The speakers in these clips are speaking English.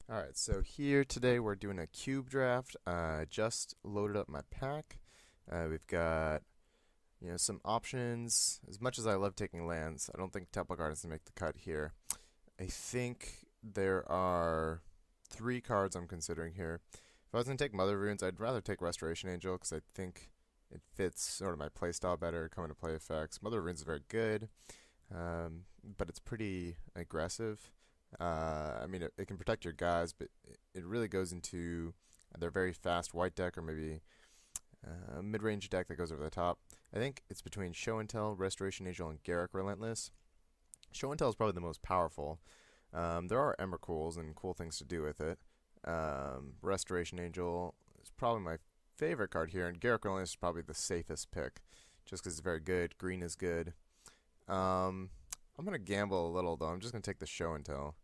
Alright, so here today we're doing a cube draft. Just loaded up my pack. We've got some options. As much as I love taking lands, I don't think Temple Gardens make the cut here. I think there are three cards I'm considering here. If I was going to take Mother Runes, I'd rather take Restoration Angel because I think it fits sort of my playstyle better, coming to play effects. Mother Runes is very good, but it's pretty aggressive. I mean, it can protect your guys, but it really goes into their very fast white deck or maybe a mid-range deck that goes over the top. I think it's between Show and Tell, Restoration Angel, and Garruk Relentless. Show and Tell is probably the most powerful. There are Emrakul's and cool things to do with it. Restoration Angel is probably my favorite card here, and Garruk Relentless is probably the safest pick, just because it's very good. Green is good. I'm gonna gamble a little though. I'm just gonna take the Show and Tell.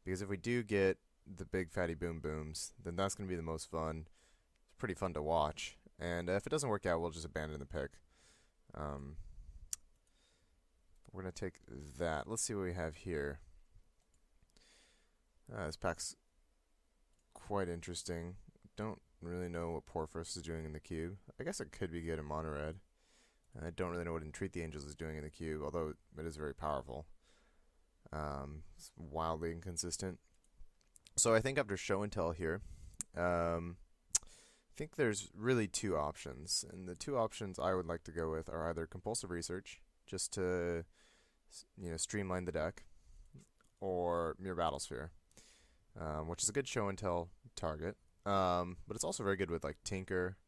Because if we do get the big fatty boom booms, then that's going to be the most fun. It's pretty fun to watch. And if it doesn't work out, we'll just abandon the pick. Um, we're going to take that. Let's see what we have here. This pack's quite interesting. Don't really know what Porphyrus is doing in the cube. I guess it could be good in mono red. I don't really know what Entreat the Angels is doing in the cube, although it is very powerful. It's wildly inconsistent. So I think after Show and Tell here, I think there's really two options, and the two options I would like to go with are either Compulsive Research, just to streamline the deck, or Mere Battlesphere, which is a good Show and Tell target. But it's also very good with like Tinker,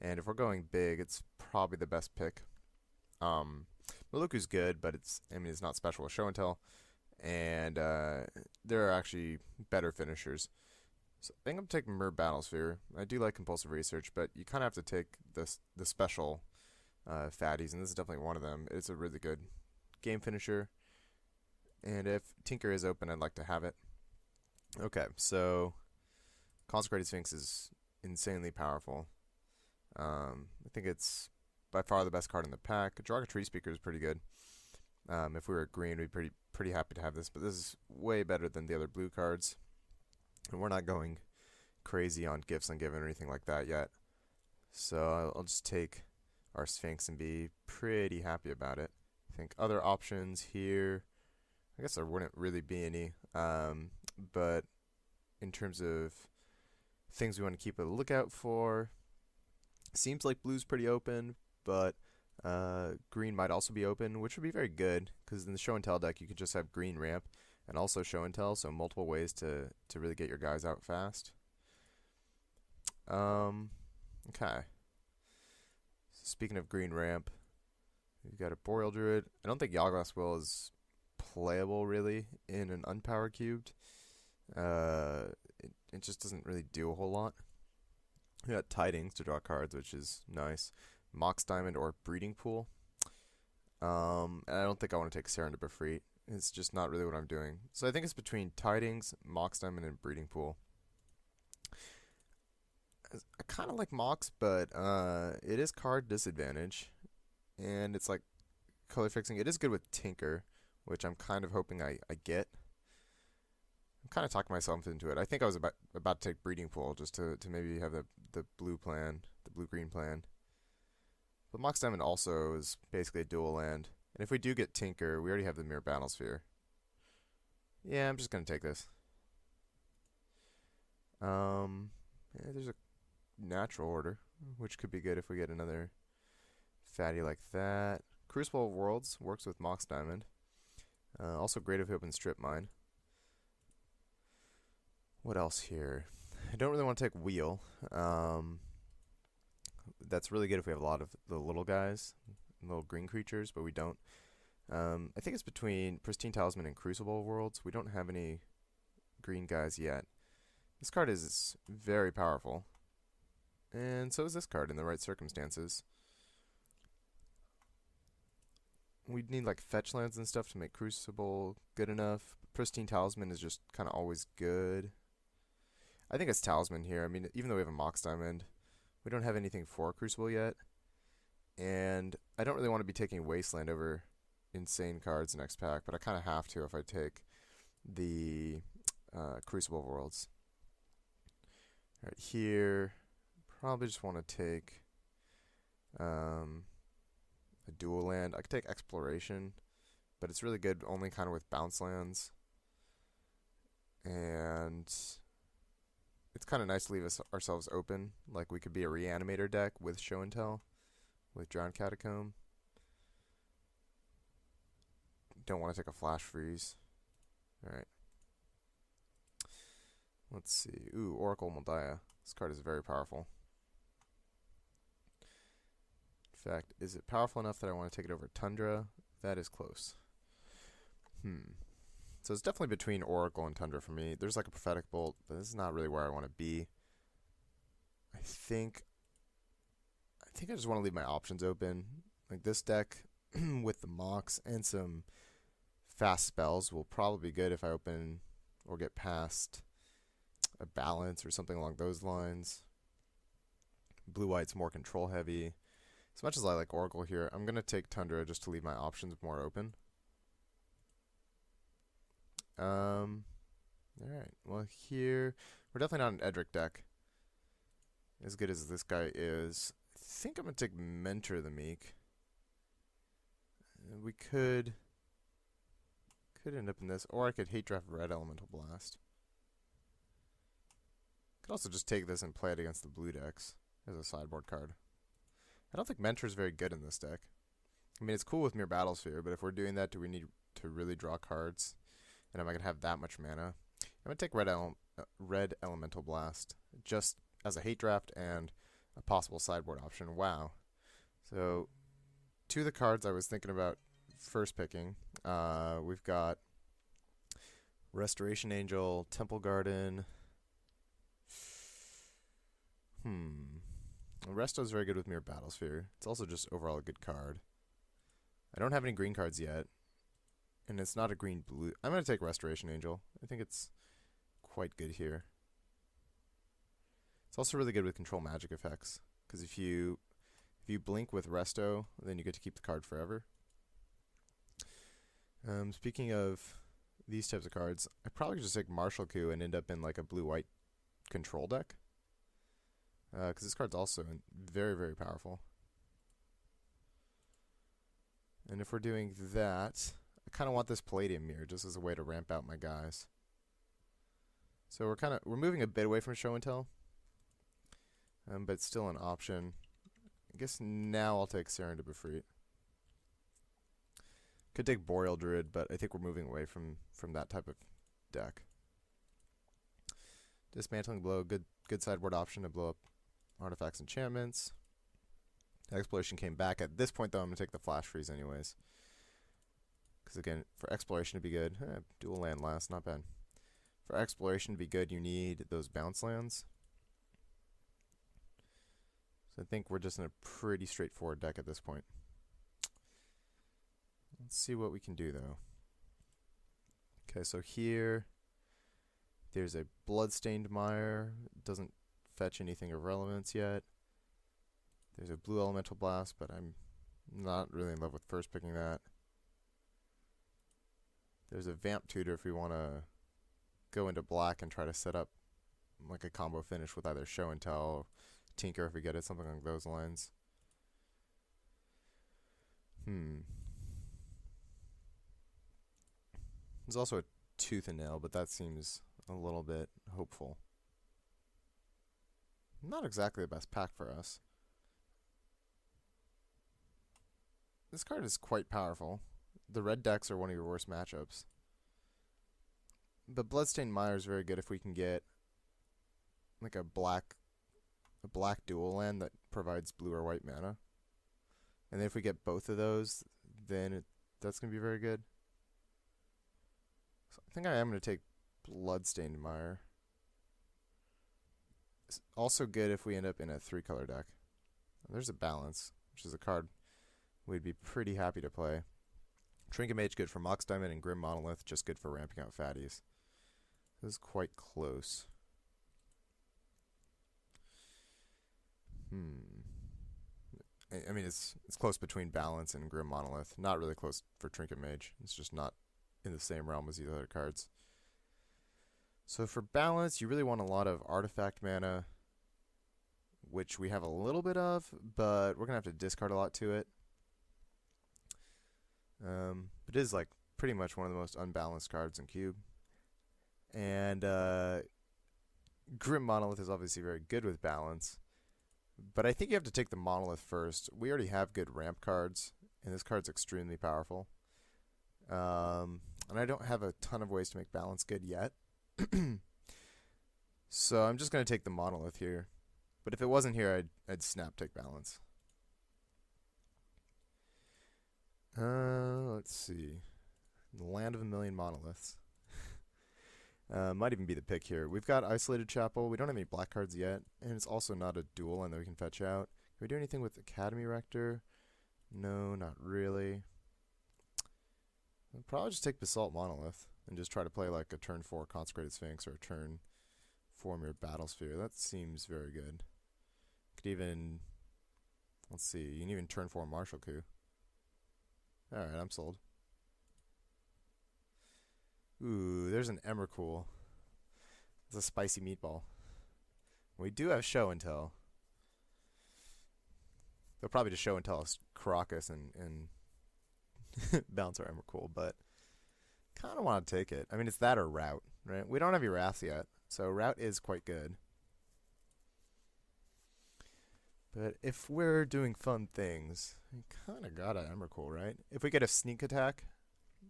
and if we're going big, it's probably the best pick. Maluku's good, but it's not special with Show and Tell, and there are actually better finishers. So I think I'm taking Mer Battlesphere. I do like Compulsive Research, but you kind of have to take the special fatties, and this is definitely one of them. It's a really good game finisher, and if Tinker is open, I'd like to have it. Okay, so Consecrated Sphinx is insanely powerful. I think it's by far the best card in the pack. Draga Tree Speaker is pretty good. If we were green, we'd be pretty happy to have this, but this is way better than the other blue cards. And we're not going crazy on gifts ungiven or anything like that yet. So I'll just take our Sphinx and be pretty happy about it. I think other options here, I guess there wouldn't really be any. But in terms of things we want to keep a lookout for, seems like blue's pretty open, but green might also be open, which would be very good because in the Show and Tell deck you could just have green ramp and also Show and Tell, so multiple ways to really get your guys out fast. Okay. Speaking of green ramp, we've got a Boreal Druid. I don't think Yawgmoth's Will is playable really in an unpowered cubed. It just doesn't really do a whole lot. We got Tidings to draw cards, which is nice. Mox Diamond or Breeding Pool. And I don't think I want to take Serendip Efreet. It's just not really what I'm doing. So I think it's between Tidings, Mox Diamond, and Breeding Pool. I kind of like Mox, but it is card disadvantage. And it's like color fixing. It is good with Tinker, which I'm kind of hoping I get. I'm kind of talking myself into it. I think I was about to take Breeding Pool just to maybe have the blue plan, the blue-green plan. But Mox Diamond also is basically a dual land. And if we do get Tinker, we already have the Mere Battlesphere. Yeah, I'm just going to take this. Yeah, there's a natural order, which could be good if we get another fatty like that. Crucible of Worlds works with Mox Diamond. Also great if we open Strip Mine. What else here? I don't really want to take Wheel. That's really good if we have a lot of the little guys, little green creatures, but we don't. I think it's between Pristine Talisman and Crucible of Worlds. We don't have any green guys yet. This card is very powerful. And so is this card in the right circumstances. We'd need like fetch lands and stuff to make Crucible good enough. Pristine Talisman is just kind of always good. I think it's Talisman here. I mean, even though we have a Mox Diamond, we don't have anything for Crucible yet. And I don't really want to be taking Wasteland over insane cards next pack, but I kind of have to if I take the Crucible of Worlds. Right here, probably just want to take a dual land. I could take Exploration, but it's really good only kind of with bounce lands. And it's kind of nice to leave ourselves open. Like we could be a Reanimator deck with Show and Tell, with Drowned Catacomb. Don't want to take a Flash Freeze. Alright. Let's see. Ooh, Oracle Moldiah. This card is very powerful. In fact, is it powerful enough that I want to take it over Tundra? That is close. So it's definitely between Oracle and Tundra for me. There's like a Prophetic Bolt, but this is not really where I want to be. I think I just want to leave my options open. Like this deck with the Mox and some fast spells will probably be good if I open or get past a Balance or something along those lines. Blue-white's more control heavy. As much as I like Oracle here, I'm going to take Tundra just to leave my options more open. Alright, well here, we're definitely not an Edric deck. As good as this guy is. I think I'm going to take Mentor the Meek. We could end up in this, or I could hate draft Red Elemental Blast. Could also just take this and play it against the blue decks as a sideboard card. I don't think Mentor is very good in this deck. I mean, it's cool with Mere Battlesphere, but if we're doing that, do we need to really draw cards? And am I going to have that much mana? I'm going to take Red Elemental Blast just as a hate draft and a possible sideboard option. Wow. So, two of the cards I was thinking about first picking, we've got Restoration Angel, Temple Garden. Resto is very good with Mere Battlesphere. It's also just overall a good card. I don't have any green cards yet. And it's not a green-blue. I'm going to take Restoration Angel. I think it's quite good here. It's also really good with control magic effects. Because if you blink with Resto, then you get to keep the card forever. Speaking of these types of cards, I'd probably just take Martial Coup and end up in like a blue-white control deck. Because this card's also very, very powerful. And if we're doing that, I kind of want this Palladium Mirror just as a way to ramp out my guys. So we're moving a bit away from Show and Tell, but it's still an option. I guess now I'll take Serendib Efreet. Could take Boreal Druid, but I think we're moving away from that type of deck. Dismantling Blow, good sideboard option to blow up artifacts, enchantments. Exploration came back. At this point, though, I'm going to take the Flash Freeze anyways. Because, again, for Exploration to be good, dual land last, not bad. For Exploration to be good, you need those bounce lands. So I think we're just in a pretty straightforward deck at this point. Let's see what we can do, though. Okay, so here, there's a Bloodstained Mire. Doesn't fetch anything of relevance yet. There's a Blue Elemental Blast, but I'm not really in love with first picking that. There's a Vamp Tutor if we want to go into black and try to set up like a combo finish with either Show and Tell, or Tinker if we get it, something along those lines. There's also a Tooth and Nail, but that seems a little bit hopeful. Not exactly the best pack for us. This card is quite powerful. The red decks are one of your worst matchups. But Bloodstained Mire is very good if we can get like a black dual land that provides blue or white mana. And then if we get both of those, then that's going to be very good. So I think I am going to take Bloodstained Mire. It's also good if we end up in a 3-color deck. There's a Balance, which is a card we'd be pretty happy to play. Trinket Mage good for Mox Diamond, and Grim Monolith just good for ramping out fatties. This is quite close. I mean, it's close between Balance and Grim Monolith. Not really close for Trinket Mage. It's just not in the same realm as these other cards. So for balance, you really want a lot of artifact mana, which we have a little bit of, but we're going to have to discard a lot to it. It is like pretty much one of the most unbalanced cards in Cube. And Grim Monolith is obviously very good with balance, but I think you have to take the Monolith first. We already have good ramp cards, and this card's extremely powerful. And I don't have a ton of ways to make balance good yet. So I'm just going to take the Monolith here. But if it wasn't here, I'd snap take balance. Let's see. The Land of a Million Monoliths. Might even be the pick here. We've got Isolated Chapel. We don't have any black cards yet. And it's also not a dual land that we can fetch out. Can we do anything with Academy Rector? No, not really. I'll probably just take Basalt Monolith and just try to play like a turn 4 Consecrated Sphinx or a turn 4 Mirrored Battlesphere. That seems very good. Could even, let's see, you can even turn 4 Martial Coup. Alright, I'm sold. Ooh, there's an Emrakul. It's a spicy meatball. We do have Show and Tell. They'll probably just Show and Tell us Karakas and bounce our Emrakul, but kind of want to take it. I mean, it's that or Route, right? We don't have Erath yet, so Route is quite good. But if we're doing fun things, we kind of got an Emrakul, right? If we get a Sneak Attack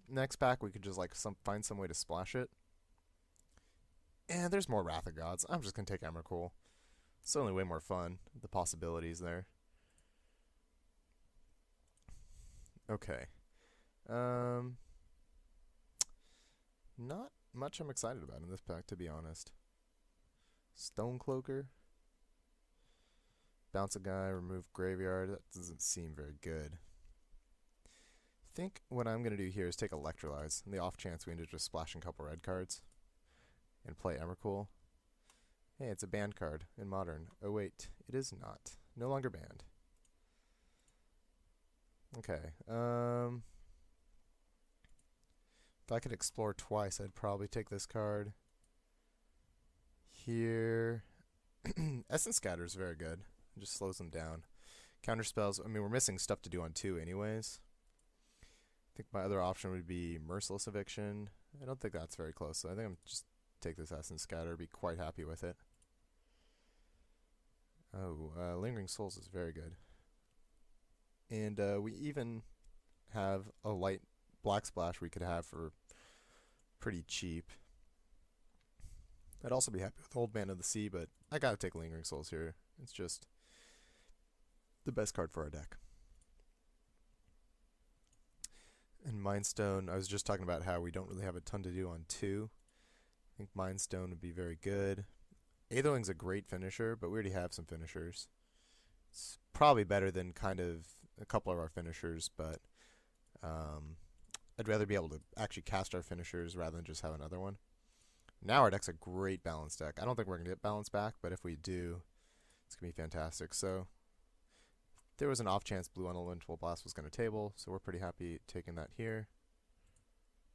next pack, we could just like find some way to splash it. And there's more Wrath of Gods. I'm just going to take Emrakul. It's certainly way more fun. The possibilities there. Okay. Not much I'm excited about in this pack, to be honest. Stonecloaker. Bounce a guy, remove graveyard. That doesn't seem very good. I think what I'm going to do here is take Electrolyze, in the off chance we end up just splashing a couple red cards, and play Emrakul. Hey, it's a banned card in Modern. Oh wait, it is not. No longer banned. Okay, if I could explore twice, I'd probably take this card. Here, Essence Scatter is very good. It just slows them down. Counter spells, I mean, we're missing stuff to do on 2 anyways. I think my other option would be Merciless Eviction. I don't think that's very close, so I think I'm just take this Essence Scatter, be quite happy with it. Oh, Lingering Souls is very good. And we even have a light Black Splash we could have for pretty cheap. I'd also be happy with Old Man of the Sea, but I gotta take Lingering Souls here. It's just the best card for our deck. And Mind Stone, I was just talking about how we don't really have a ton to do on 2. I think Mind Stone would be very good. Aetherwing's a great finisher, but we already have some finishers. It's probably better than kind of a couple of our finishers, but I'd rather be able to actually cast our finishers rather than just have another one. Now our deck's a great balance deck. I don't think we're going to get balance back, but if we do, it's going to be fantastic. So there was an off chance Blue Unelemental Blast was going to table, so we're pretty happy taking that here.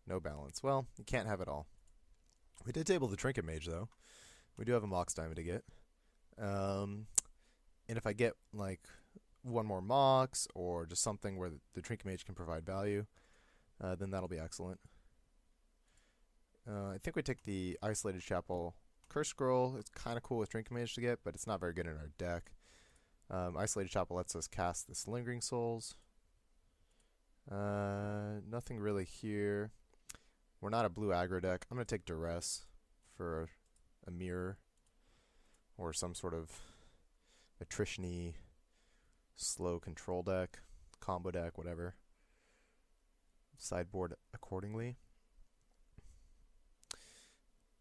No balance. Well, you can't have it all. We did table the Trinket Mage, though. We do have a Mox Diamond to get. And if I get, like, one more Mox, or just something where the Trinket Mage can provide value, then that'll be excellent. I think we take the Isolated Chapel Curse Scroll. It's kind of cool with Trinket Mage to get, but it's not very good in our deck. Isolated Chapel lets us cast this Lingering Souls. Nothing really here. We're not a blue aggro deck. I'm going to take Duress for a mirror or some sort of attrition-y slow control deck, combo deck, whatever. Sideboard accordingly.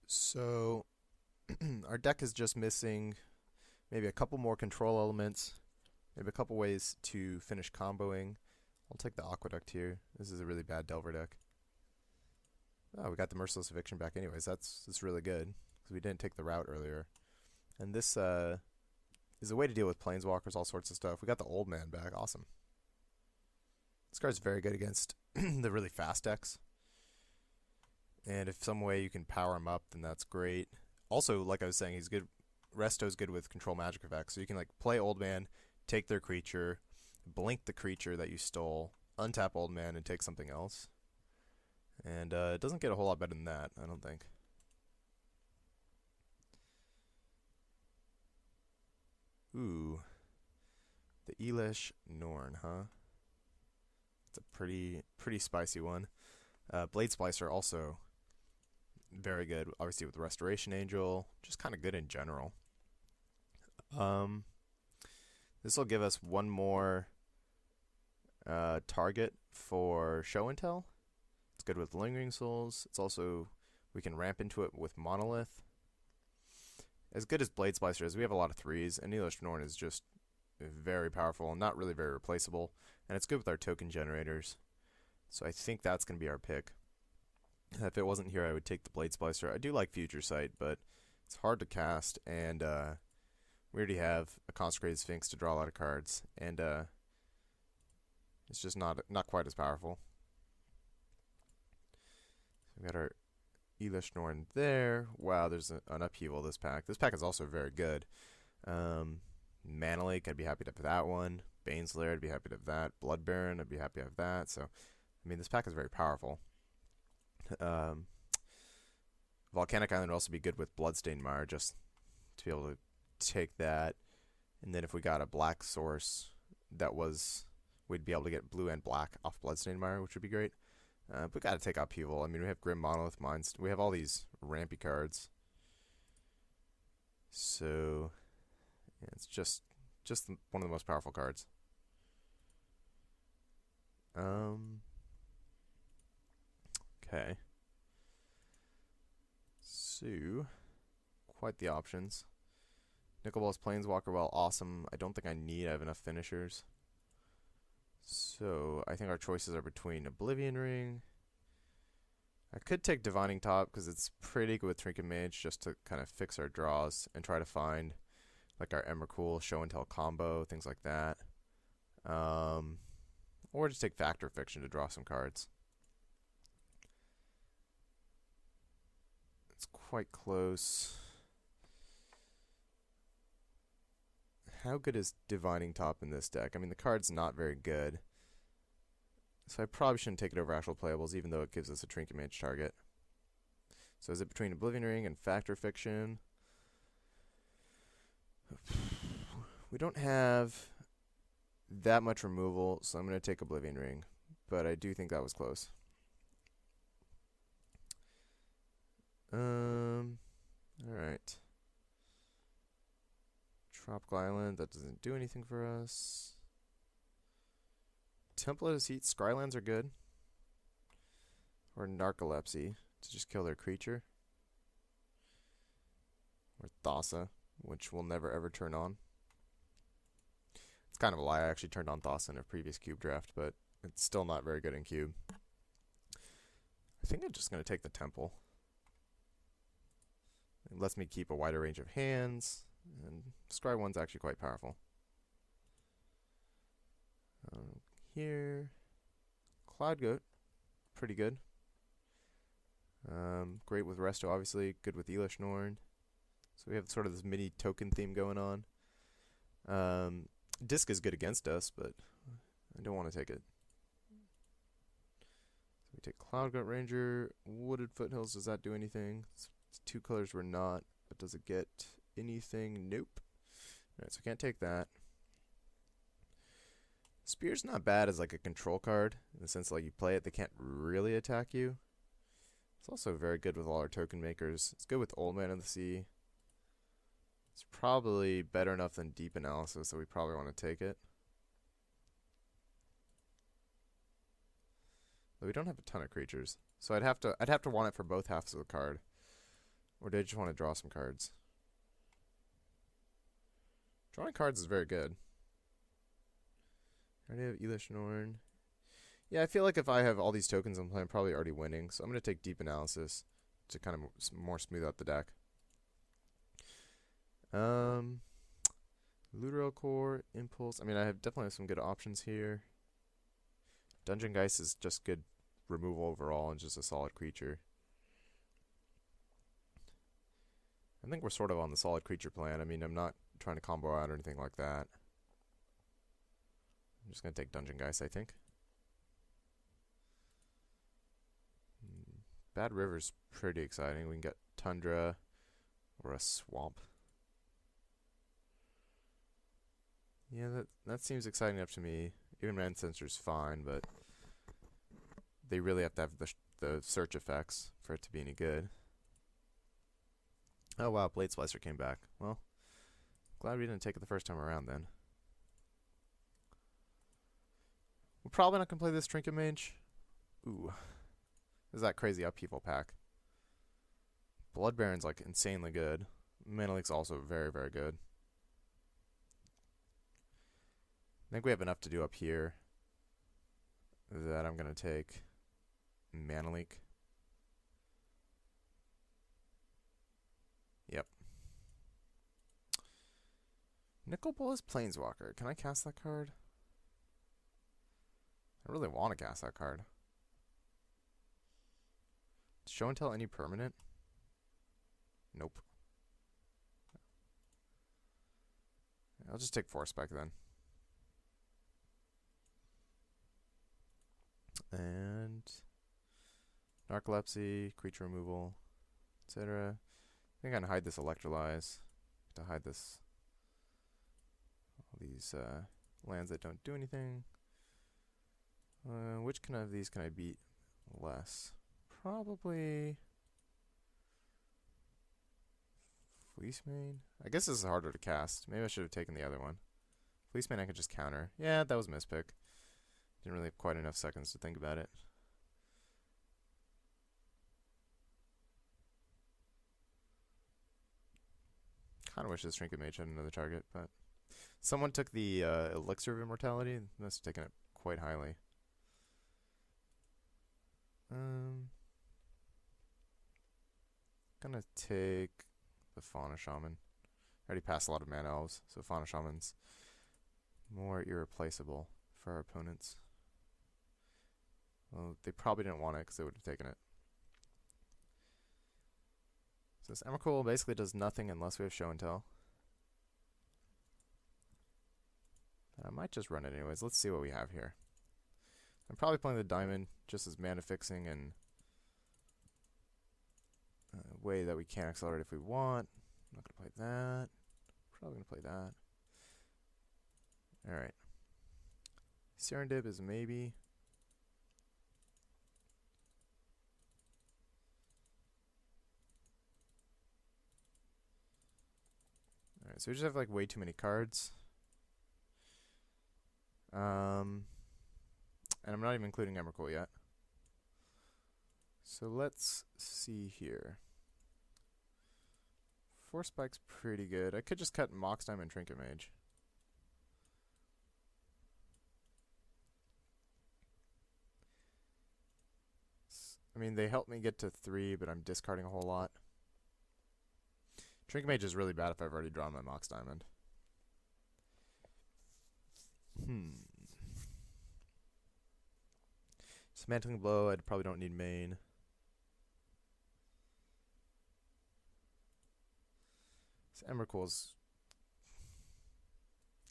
So our deck is just missing maybe a couple more control elements, maybe a couple ways to finish comboing. I'll take the Aqueduct here. This is a really bad Delver deck. Oh, we got the Merciless Eviction back anyways. That's really good, because we didn't take the Route earlier. And this is a way to deal with Planeswalkers, all sorts of stuff. We got the Old Man back. Awesome. This card's very good against the really fast decks. And if some way you can power him up, then that's great. Also, like I was saying, he's good. Resto's good with control magic effects, so you can like play Old Man, take their creature, blink the creature that you stole, untap Old Man, and take something else. And it doesn't get a whole lot better than that, I don't think. Ooh, the Elesh Norn, huh? It's a pretty spicy one. Blade Splicer also very good, obviously with Restoration Angel, just kind of good in general. Um, this will give us one more target for Show and Tell. It's good with Lingering Souls. It's also, we can ramp into it with Monolith. As good as Blade Splicer is, we have a lot of threes, and Elesh Norn is just very powerful and not really very replaceable. And it's good with our token generators. So I think that's going to be our pick. If it wasn't here, I would take the Blade Splicer. I do like Future Sight, but it's hard to cast, and we already have a Consecrated Sphinx to draw a lot of cards, and it's just not quite as powerful. We got our Elesh Norn there. Wow, there's an upheaval this pack. This pack is also very good. Mana Lake, I'd be happy to have that one. Baneslayer, I'd be happy to have that. Blood Baron, I'd be happy to have that. So, I mean, this pack is very powerful. Volcanic Island would also be good with Bloodstained Mire, just to be able to take that. And then if we got a black source, we'd be able to get blue and black off Bloodstained Mire, which would be great. But we got to take Upheaval. I mean, we have Grim Monolith Mines. We have all these rampy cards. So, yeah, it's just one of the most powerful cards. Okay. So, quite the options. Nicol Bolas Planeswalker, well, awesome. I don't think I have enough finishers. So, I think our choices are between Oblivion Ring. I could take Divining Top because it's pretty good with Trinket Mage just to kind of fix our draws and try to find like our Emrakul, Show and Tell combo, things like that. Or just take Factor Fiction to draw some cards. It's quite close. How good is Divining Top in this deck? I mean, the card's not very good. So I probably shouldn't take it over actual playables, even though it gives us a Trinket Mage target. So is it between Oblivion Ring and Factor Fiction? We don't have that much removal, so I'm going to take Oblivion Ring. But I do think that was close. Alright. Tropical Island, that doesn't do anything for us. Templated Heat, Scrylands are good. Or Narcolepsy, to just kill their creature. Or Thassa, which will never ever turn on. It's kind of a lie, I actually turned on Thassa in a previous cube draft, but it's still not very good in cube. I think I'm just going to take the Temple. It lets me keep a wider range of hands, and Scry 1's actually quite powerful. Here, Cloud Goat, pretty good. Great with Resto, obviously. Good with Elesh Norn. So we have sort of this mini token theme going on. Disc is good against us, but I don't want to take it. So we take Cloud Goat Ranger. Wooded Foothills, does that do anything? It's 2 colors we're not, but does it get anything? Nope. Alright, so we can't take that. Spear's not bad as like a control card, in the sense that like you play it, they can't really attack you. It's also very good with all our token makers. It's good with Old Man of the Sea. It's probably better enough than Deep Analysis, so we probably want to take it. But we don't have a ton of creatures, so I'd have to want it for both halves of the card. Or did I just want to draw some cards? Drawing cards is very good. I already have Elesh Norn. Yeah, I feel like if I have all these tokens in play, I'm probably already winning. So I'm going to take Deep Analysis to kind of more smooth out the deck. Lutero Core, Impulse. I mean, I definitely have some good options here. Dungeon Geist is just good removal overall and just a solid creature. I think we're sort of on the solid creature plan. I mean, I'm not trying to combo out or anything like that. I'm just going to take Dungeon Geist, I think. Bad River's pretty exciting. We can get Tundra or a Swamp. Yeah, that seems exciting enough to me. Even Mana Censor's fine, but they really have to have the search effects for it to be any good. Oh wow, Blade Splicer came back. Well, glad we didn't take it the first time around then. We're probably not going to play this Trinket Mage. Ooh. This is that crazy upheaval pack. Blood Baron's like insanely good. Mana Leak's also very, very good. I think we have enough to do up here that I'm going to take Mana Leak. Yep. Nicol Bolas Planeswalker. Can I cast that card? I really want to cast that card. Show and tell any permanent? Nope. I'll just take Force Spike then. And Narcolepsy, creature removal, etc. I think I can hide this Electrolyze to hide this. All these lands that don't do anything. Which of these can I beat less? Probably Fleecemane. I guess this is harder to cast. Maybe I should have taken the other one. Fleecemane I could just counter. Yeah, that was a mispick. Didn't really have quite enough seconds to think about it. Kind of wish this Trinket Mage had another target, but someone took the Elixir of Immortality and must have taken it quite highly. Gonna take the Fauna Shaman. I already passed a lot of Mana Elves, so Fauna Shaman's more irreplaceable for our opponents. Well, they probably didn't want it because they would have taken it. So this Emrakul basically does nothing unless we have Show and Tell. And I might just run it anyways. Let's see what we have here. I'm probably playing the Diamond just as mana fixing and a way that we can accelerate if we want. I'm not going to play that. Probably going to play that. Alright. Serendip is a maybe. Alright, so we just have like way too many cards. And I'm not even including Emrakul yet. So let's see here. Force Spike's pretty good. I could just cut Mox Diamond Trinket Mage. I mean, they help me get to 3, but I'm discarding a whole lot. Trinket Mage is really bad if I've already drawn my Mox Diamond. Dismantling Blow, I probably don't need main. This Emrakul's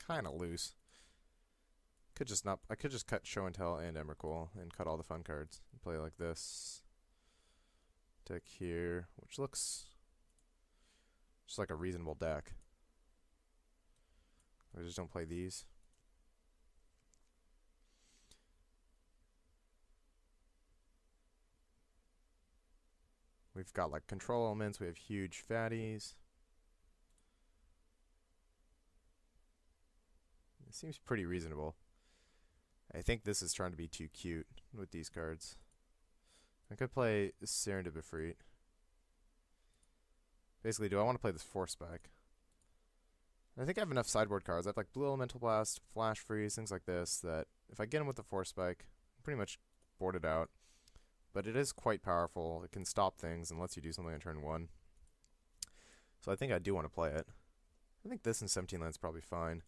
kind of loose. I could just cut Show and Tell and Emrakul and cut all the fun cards and play like this. Deck here, which looks just like a reasonable deck. I just don't play these. We've got like control elements, we have huge fatties. It seems pretty reasonable. I think this is trying to be too cute with these cards. I could play Serendip Efreet. Basically, do I want to play this Force Spike? I think I have enough sideboard cards. I have like Blue Elemental Blast, Flash Freeze, things like this, that if I get him with the Force Spike, I'm pretty much boarded out. But it is quite powerful. It can stop things and lets you do something on turn 1. So I think I do want to play it. I think this and 17 land's probably fine.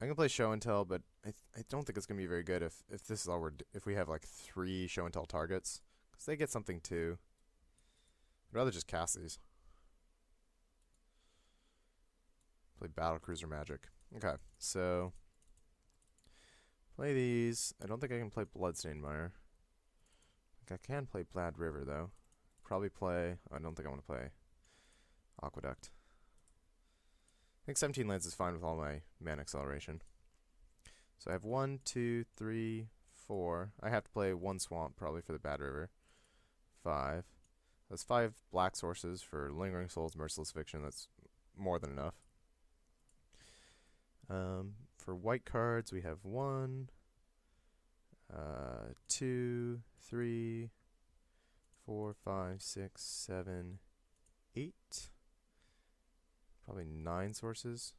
I can play Show and Tell, but I don't think it's going to be very good if this is all if we have like 3 Show and Tell targets. Because they get something too. I'd rather just cast these. Play Battlecruiser Magic. Okay, so play these. I don't think I can play Bloodstained Mire. I think I can play Blad River though. Probably play. I don't think I want to play Aqueduct. I think 17 lands is fine with all my mana acceleration. So I have 1, 2, 3, 4. I have to play 1 swamp probably for the Bad River. 5. That's 5 black sources for Lingering Souls, Merciless Fiction. That's more than enough. For white cards, we have 1, 2, 3, 4, 5, 6, 7, 8. Probably 9 sources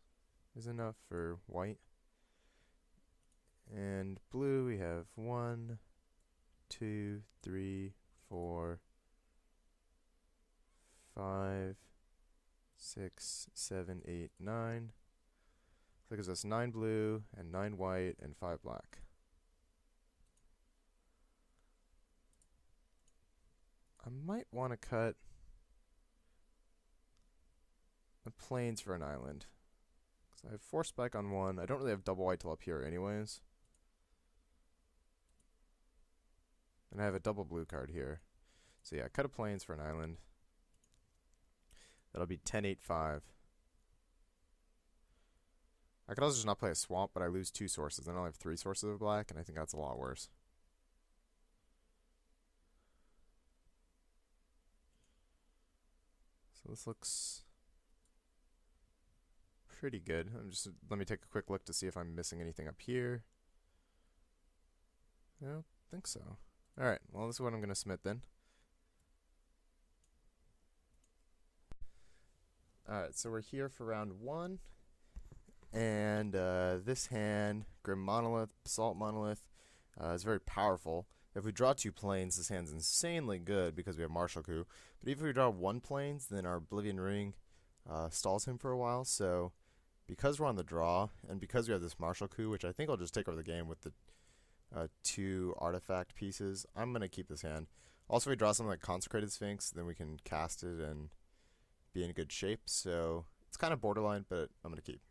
is enough for white. And blue, we have 1, 2, 3, 4, 5, 6, 7, 8, 9. So that gives us 9 blue and 9 white and 5 black. I might want to cut the plains for an island. Because I have 4 spike on 1. I don't really have double white till up here anyways. And I have a double blue card here. So yeah, cut a plains for an island. That'll be 10-8-5. I could also just not play a swamp, but I lose 2 sources. Then I'll have 3 sources of black, and I think that's a lot worse. So this looks pretty good. Let me take a quick look to see if I'm missing anything up here. I don't think so. Alright, well this is what I'm going to submit then. Alright, so we're here for round 1. And this hand, Grim Monolith, Basalt Monolith, is very powerful. If we draw 2 plains, this hand's insanely good because we have Martial Coup. But even if we draw 1 plains, then our Oblivion Ring stalls him for a while. So because we're on the draw, and because we have this Martial Coup, which I think will just take over the game with the 2 artifact pieces, I'm going to keep this hand. Also, if we draw something like Consecrated Sphinx, then we can cast it and be in good shape. So it's kind of borderline, but I'm going to keep.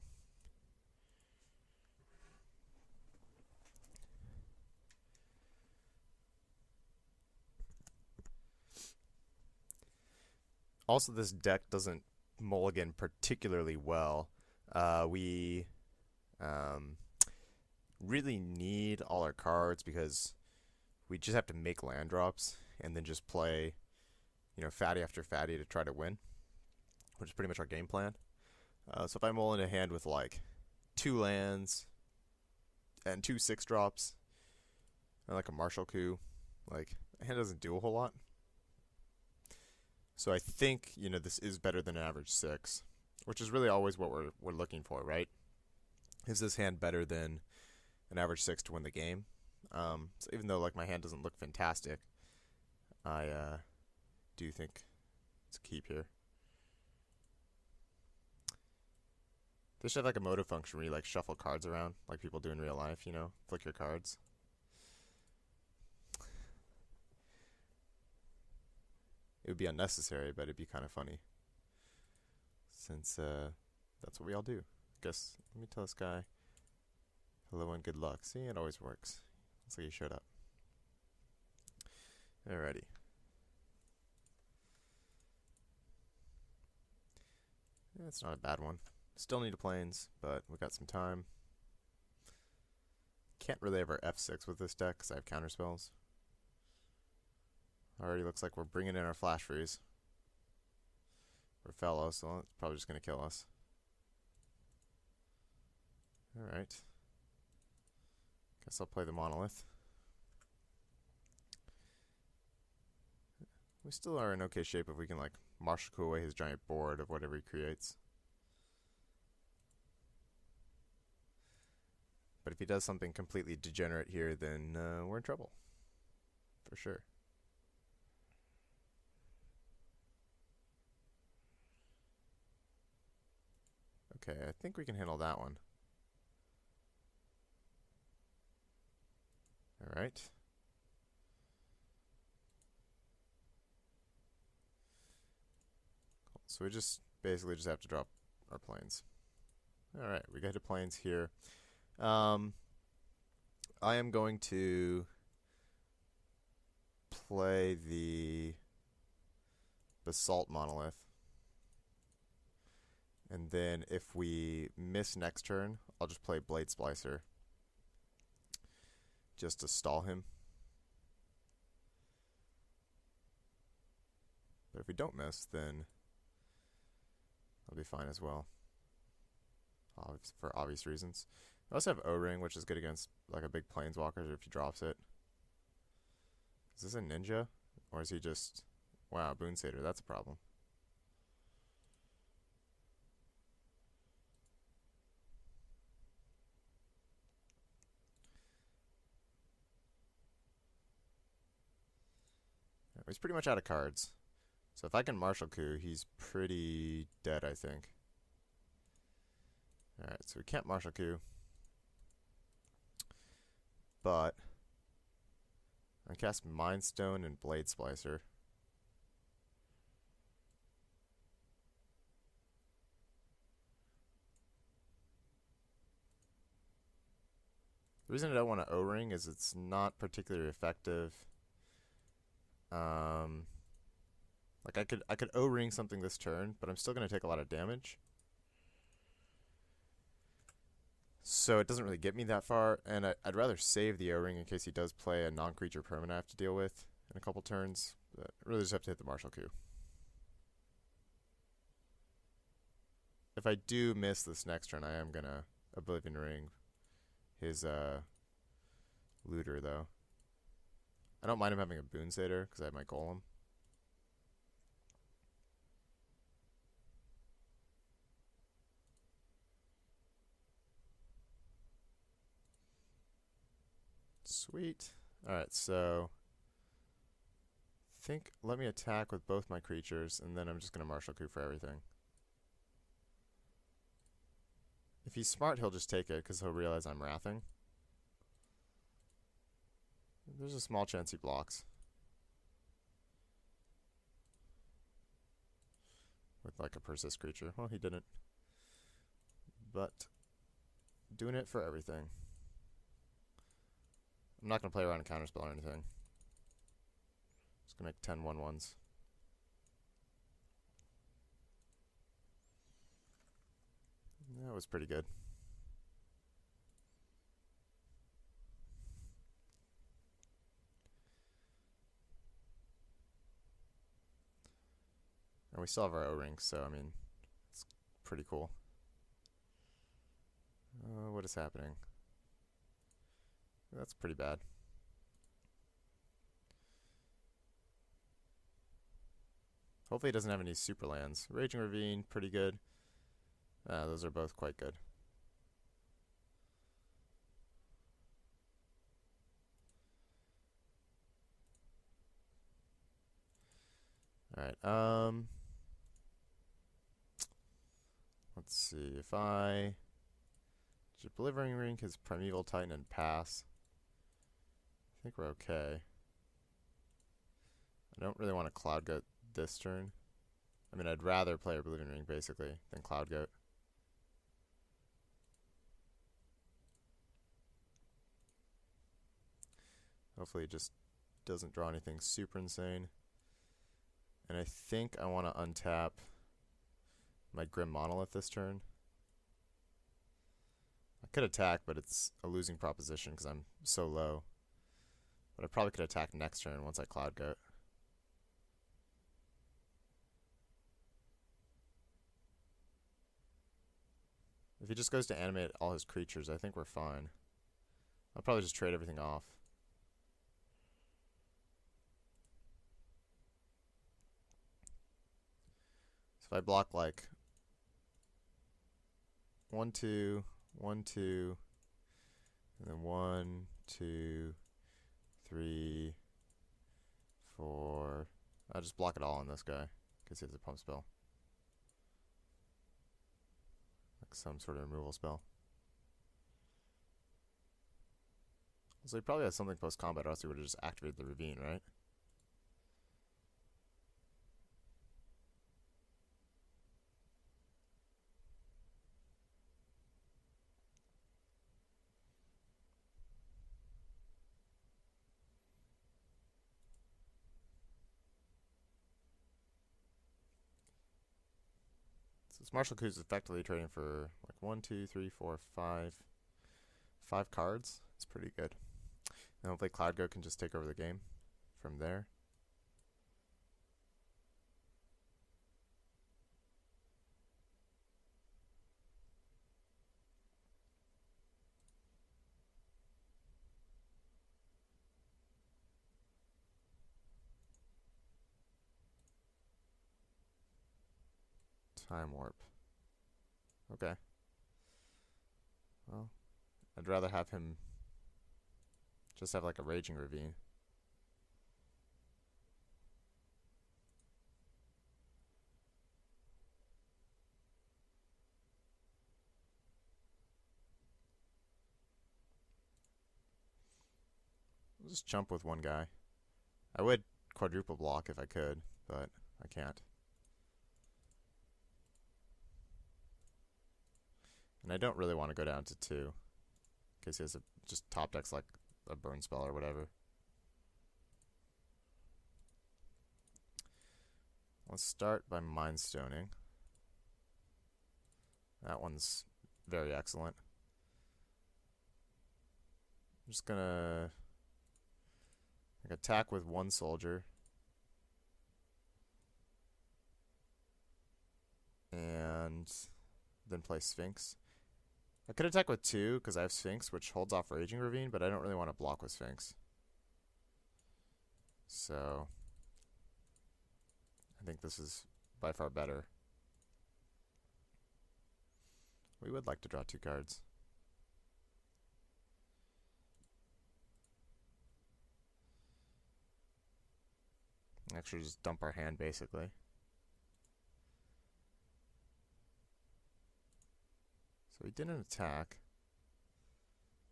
Also, this deck doesn't mulligan particularly well. We really need all our cards because we just have to make land drops and then just play, fatty after fatty to try to win, which is pretty much our game plan. So if I mull in a hand with like 2 lands and 2 6-drops and like a Martial Coup, like a hand doesn't do a whole lot. So I think, this is better than an average 6, which is really always what we're looking for, right? Is this hand better than an average 6 to win the game? So even though like my hand doesn't look fantastic, I do think it's a keep here. They should have like a motive function where you like shuffle cards around like people do in real life, flick your cards. It would be unnecessary, but it'd be kind of funny. Since that's what we all do. Guess, let me tell this guy hello and good luck. See, it always works. Looks like he showed up. Alrighty. That's not a bad one. Still need a plains, but we got some time. Can't really have our F6 with this deck because I have counter spells. Already looks like we're bringing in our Flash Freeze. We're fellow, so it's probably just going to kill us. Alright. Guess I'll play the Monolith. We still are in okay shape if we can, like, Martial Coup away his giant board of whatever he creates. But if he does something completely degenerate here, then we're in trouble. For sure. Okay, I think we can handle that one. Alright. So we just basically just have to drop our planes. Alright, we got to plains here. I am going to play the Basalt Monolith. And then if we miss next turn, I'll just play Blade Splicer. Just to stall him. But if we don't miss, then I'll be fine as well. For obvious reasons. I also have O-Ring, which is good against like a big planeswalker if he drops it. Is this a ninja? Or is he just... Wow, Boon Satyr, that's a problem. He's pretty much out of cards. So if I can Martial Coup, he's pretty dead, I think. Alright, so we can't Martial Coup. But I cast Mind Stone and Blade Splicer. The reason I don't want to O-Ring is it's not particularly effective. Like I could O-Ring something this turn, but I'm still going to take a lot of damage. So it doesn't really get me that far, and I'd rather save the O-Ring in case he does play a non-creature permanent I have to deal with in a couple turns. But I really just have to hit the Martial Coup. If I do miss this next turn, I am going to Oblivion Ring his looter, though. I don't mind him having a Boon Satyr, because I have my Golem. Sweet. Alright, so let me attack with both my creatures, and then I'm just going to Martial Coup for everything. If he's smart, he'll just take it, because he'll realize I'm Wrathing. There's a small chance he blocks. With like a Persist creature. Well, he didn't. But doing it for everything. I'm not going to play around a counterspell or anything. Just going to make 10 1/1s. That was pretty good. And we still have our O-Rings, so I mean, it's pretty cool. What is happening? That's pretty bad. Hopefully he doesn't have any super lands. Raging Ravine, pretty good. Those are both quite good. Alright, let's see. If I Oblivion Ring his Primeval Titan and pass, I think we're okay. I don't really want to Cloud Goat this turn. I mean, I'd rather play Oblivion Ring, basically, than Cloud Goat. Hopefully it just doesn't draw anything super insane. And I think I want to untap my Grim Monolith this turn. I could attack, but it's a losing proposition because I'm so low. But I probably could attack next turn once I Cloud Goat. If he just goes to animate all his creatures, I think we're fine. I'll probably just trade everything off. So if I block like 1, 2, 1, 2, and then 1, 2, 3, 4. I'll just block it all on this guy because he has a pump spell. Like some sort of removal spell. So he probably has something post-combat, or else he would have just activated the Ravine, right? This Marshal Coup is effectively trading for like 1, 2, 3, 4, 5 cards. It's pretty good. And hopefully CloudGoat can just take over the game from there. Time Warp. Okay. Well, I'd rather have him just have like a Raging Ravine. I'll just jump with one guy. I would quadruple block if I could, but I can't. And I don't really want to go down to 2, in case he has just top decks like a burn spell or whatever. Let's start by Mind Stoning. That one's very excellent. I'm just gonna attack with 1 soldier. And then play Sphinx. I could attack with 2 because I have Sphinx, which holds off Raging Ravine, but I don't really want to block with Sphinx. So I think this is by far better. We would like to draw 2 cards. Actually, just dump our hand, basically. So he didn't attack.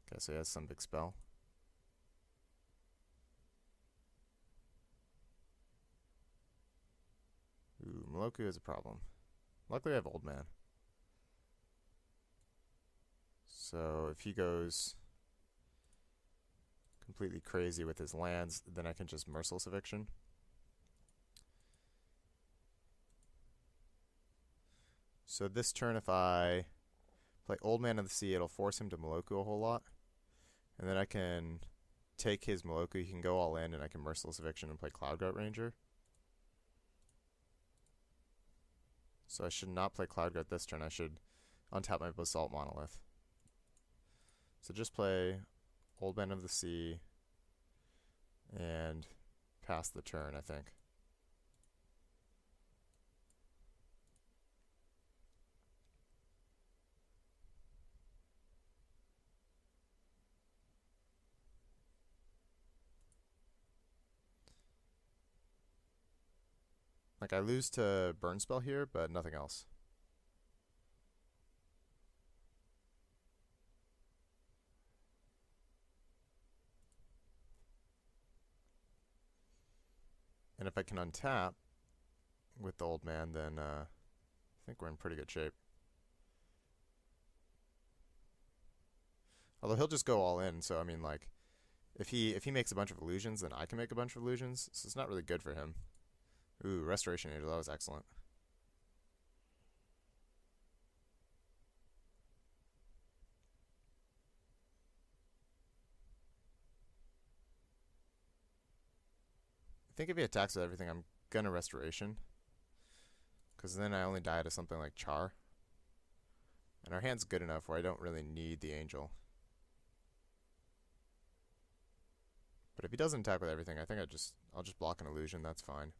Okay, so he has some big spell. Ooh, Meloku is a problem. Luckily I have Old Man. So if he goes completely crazy with his lands, then I can just Merciless Eviction. So this turn, if I play Old Man of the Sea, it'll force him to Meloku a whole lot. And then I can take his Meloku, he can go all in, and I can Merciless Eviction and play CloudGoat Ranger. So I should not play CloudGoat this turn. I should untap my Basalt Monolith. So just play Old Man of the Sea and pass the turn, I think. Like, I lose to Burn Spell here, but nothing else. And if I can untap with the Old Man, then I think we're in pretty good shape. Although he'll just go all in, so I mean, like, if he makes a bunch of illusions, then I can make a bunch of illusions. So it's not really good for him. Ooh, Restoration Angel, that was excellent. I think if he attacks with everything, I'm gonna Restoration. Because then I only die to something like Char. And our hand's good enough where I don't really need the Angel. But if he doesn't attack with everything, I think I'll just block an illusion, that's fine.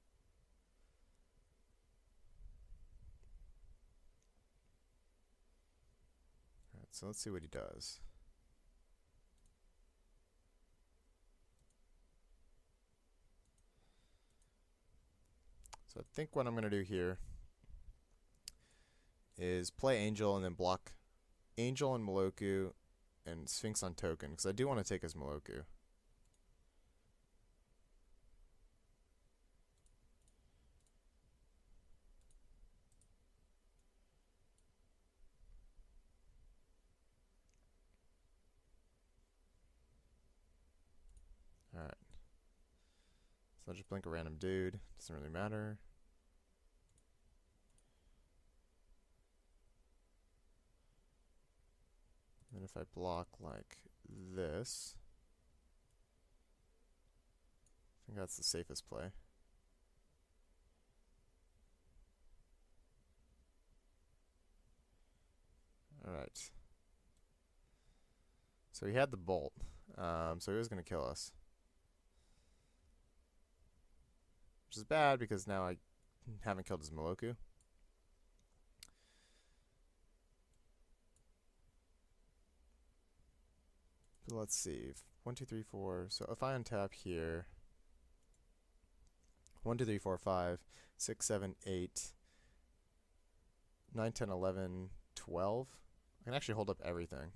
Alright, so let's see what he does. So I think what I'm going to do here is play Angel and then block Angel and Meloku and Sphinx on token, because I do want to take his Meloku. Alright. So I'll just blink a random dude. Doesn't really matter. And if I block like this, I think that's the safest play. Alright. So he had the bolt. So he was going to kill us. Which is bad because now I haven't killed his Meloku. So let's see. 1, 2, 3, 4. So if I untap here, 1, 2, 3, 4, 5, 6, 7, 8, 9, 10, 11, 12. I can actually hold up everything.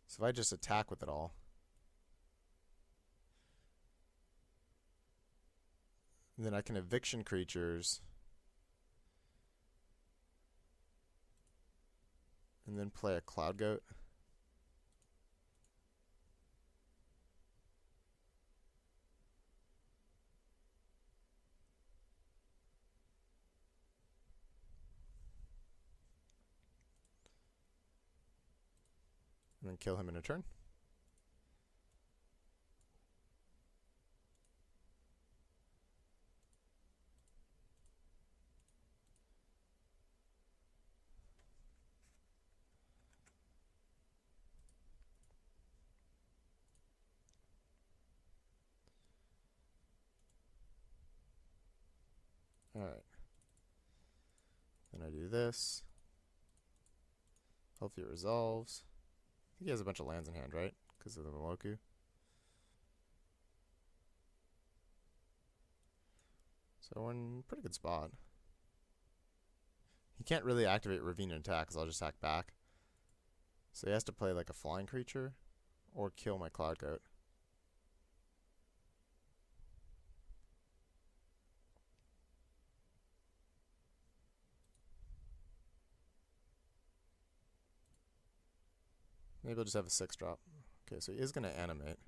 So if I just attack with it all, then I can eviction creatures and then play a Cloud Goat. And then kill him in a turn. Alright. Then I do this. Hopefully it resolves. I think he has a bunch of lands in hand, right? Because of the Meloku. So we're in a pretty good spot. He can't really activate Ravine and attack because I'll just attack back. So he has to play like a flying creature or kill my Cloud Goat. Maybe I'll just have a 6-drop. Okay, so he is going to animate.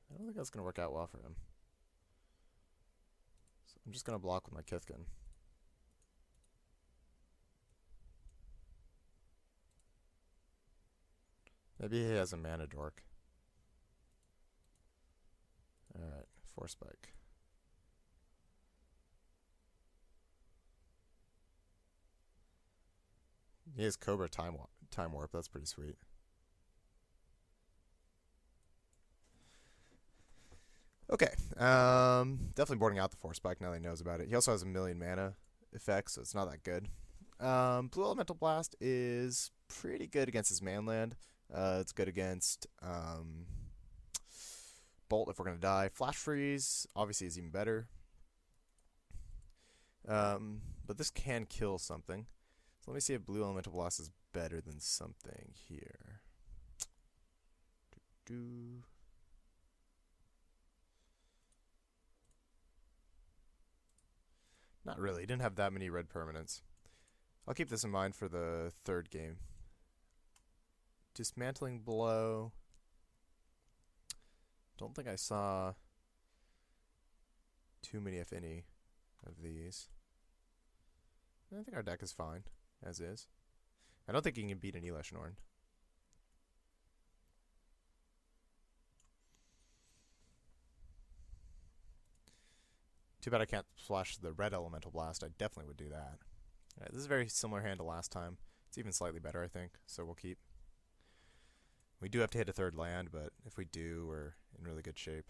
I don't think that's going to work out well for him. So I'm just going to block with my Kithkin. Maybe he has a Mana Dork. Alright, Force Spike. He has Cobra Time Warp. That's pretty sweet. Okay. Definitely boarding out the Force Spike now that he knows about it. He also has a million mana effects, so it's not that good. Blue Elemental Blast is pretty good against his manland. It's good against Bolt if we're going to die. Flash Freeze, obviously, is even better. But this can kill something. So let me see if Blue Elemental Blast is better than something here. Not really. He didn't have that many red permanents. I'll keep this in mind for the third game. Dismantling Blow. Don't think I saw too many, if any, of these. I think our deck is fine, as is. I don't think he can beat an Elesh Norn. Too bad I can't flash the red Elemental Blast. I definitely would do that. Alright, this is a very similar hand to last time. It's even slightly better, I think, so we'll keep. We do have to hit a third land, but if we do, we're in really good shape.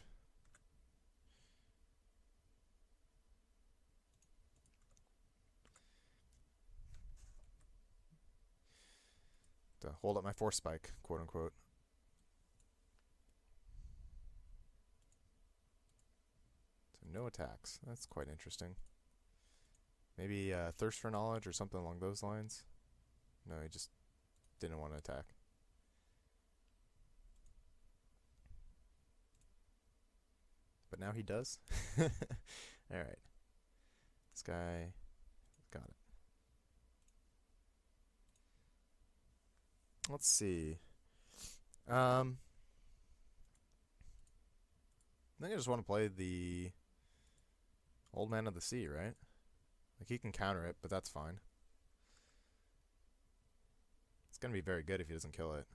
To hold up my Force Spike, quote unquote. So no attacks. That's quite interesting. Maybe Thirst for Knowledge or something along those lines. No, he just didn't want to attack. But now he does. Alright. This guy got it. Let's see. I think I just want to play the Old Man of the Sea, right? Like, he can counter it, but that's fine. gonna be very good if he doesn't kill it.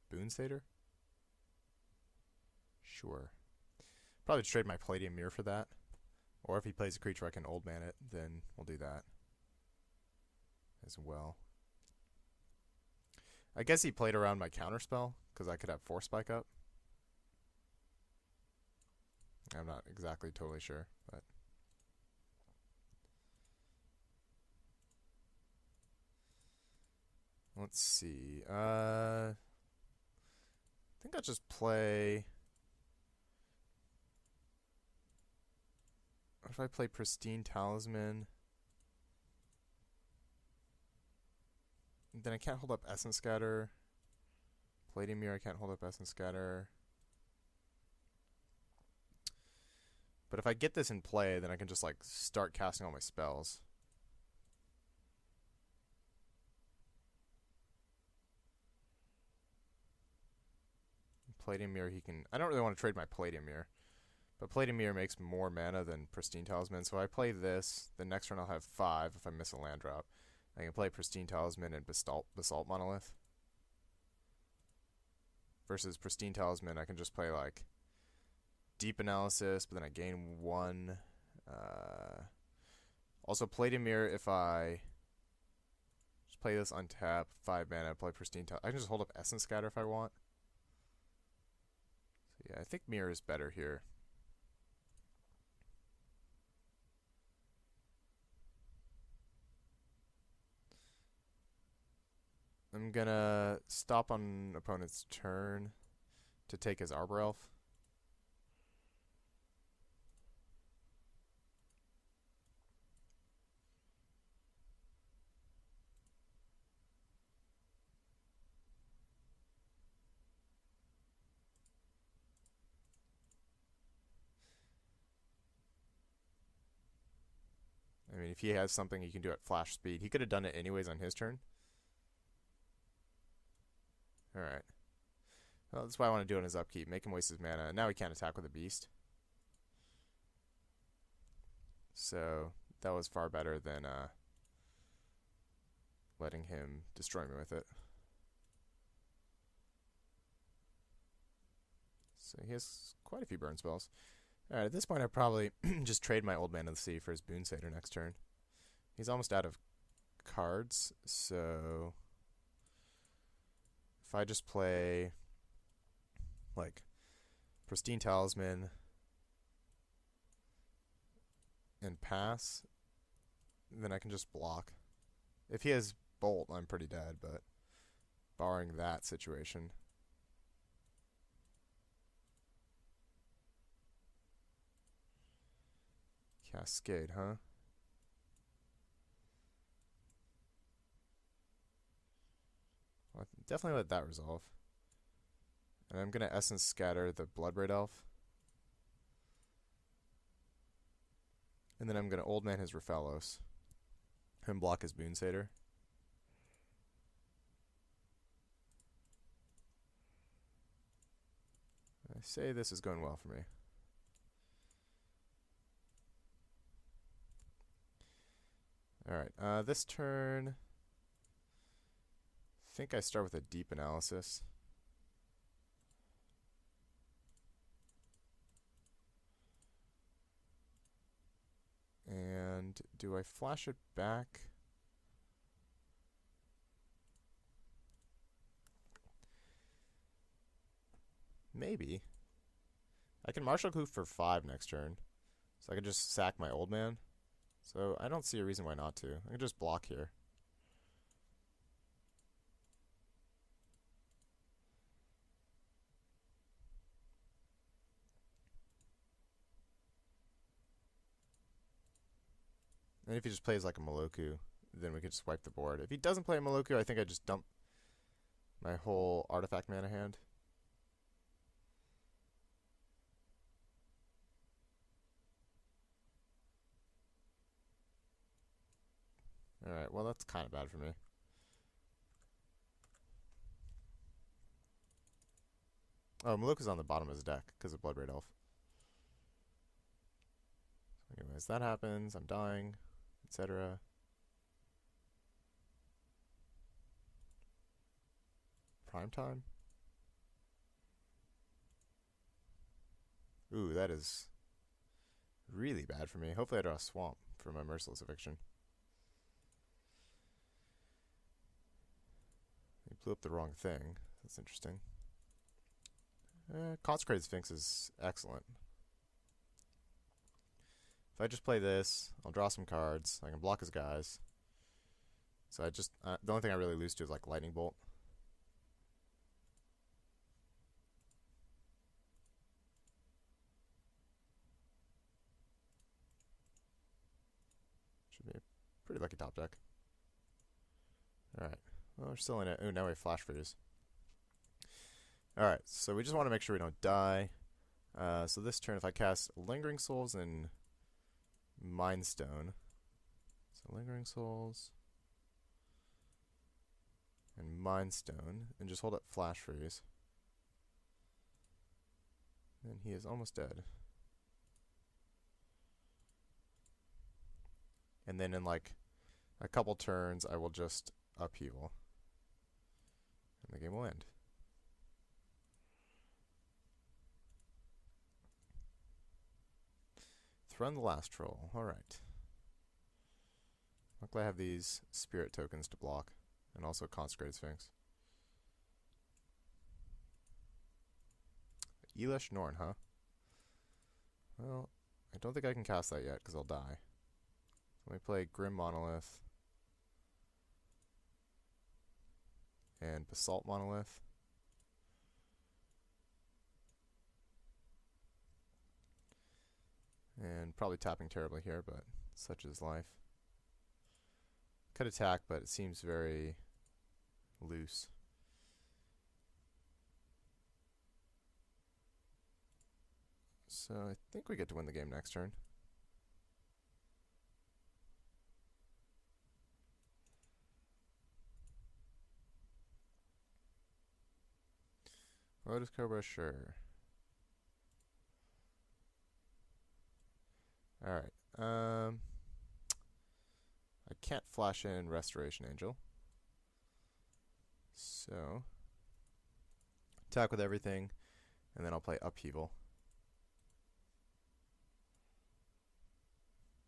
Boon Satyr? Sure. Probably trade my Palladium Mirror for that. Or if he plays a creature I can Old Man it, then we'll do that as well. I guess he played around my counterspell, because I could have Force Spike up. I'm not exactly totally sure, but... Let's see. I think I'll just play... What if I play Pristine Talisman? Then I can't hold up Essence Scatter. Palladium Mirror, I can't hold up Essence Scatter. But if I get this in play, then I can just like start casting all my spells. Palladium Mirror, he can... I don't really want to trade my Palladium Mirror. But Palladium Mirror makes more mana than Pristine Talisman, so I play this. The next turn I'll have 5 if I miss a land drop. I can play Pristine Talisman and Basalt Monolith. Versus Pristine Talisman, I can just play like Deep Analysis, but then I gain 1. Also, Palladium Mirror, if I just play this untap, 5 mana, play Pristine Talisman. I can just hold up Essence Scatter if I want. So yeah, I think Mirror is better here. I'm gonna stop on opponent's turn to take his Arbor Elf. I mean, if he has something he can do at flash speed, he could have done it anyways on his turn. Alright. Well, that's why I want to do it in his upkeep. Make him waste his mana. And now he can't attack with a beast. So, that was far better than letting him destroy me with it. So he has quite a few burn spells. Alright, at this point I'd probably just trade my Old Man of the Sea for his Boon Satyr next turn. He's almost out of cards, so... If I just play, like, Pristine Talisman and pass, then I can just block. If he has Bolt, I'm pretty dead, but barring that situation... Cascade, huh? Well, definitely let that resolve. And I'm going to Essence Scatter the Bloodbraid Elf. And then I'm going to Old Man his Rathalos. And block his Boon Satyr. I say this is going well for me. Alright, this turn... I think I start with a Deep Analysis. And do I flash it back? Maybe. I can Marshal Coup for 5 next turn. So I can just sack my Old Man. So I don't see a reason why not to. I can just block here. And if he just plays like a Moloku, then we could just wipe the board. If he doesn't play a Moloku, I think I just dump my whole artifact mana hand. Alright, well that's kind of bad for me. Oh, Moloku's on the bottom of his deck because of Bloodbraid Elf. Anyways, that happens. I'm dying, etc. Prime time? Ooh, that is really bad for me. Hopefully I draw a swamp for my Merciless Eviction. He blew up the wrong thing. That's interesting. Consecrated Sphinx is excellent. If I just play this, I'll draw some cards. I can block his guys. So the only thing I really lose to is like Lightning Bolt. Should be a pretty lucky top deck. Alright. Well, we're still in it. Ooh, now we have Flash Freeze. Alright, so we just want to make sure we don't die. So this turn, if I cast Lingering Souls and Mind Stone. So Lingering Souls and Mind Stone, and just hold up Flash Freeze. And he is almost dead. And then in like a couple turns, I will just Upheaval. And the game will end. Thrun the Last Troll. Alright. Luckily I have these spirit tokens to block. And also Consecrated Sphinx. Elesh Norn, huh? Well, I don't think I can cast that yet because I'll die. Let me play Grim Monolith. And Basalt Monolith. And probably tapping terribly here, but such is life. Could attack, but it seems very loose. So I think we get to win the game next turn. Lotus Cobra, sure. Alright. I can't flash in Restoration Angel. So attack with everything, and then I'll play Upheaval.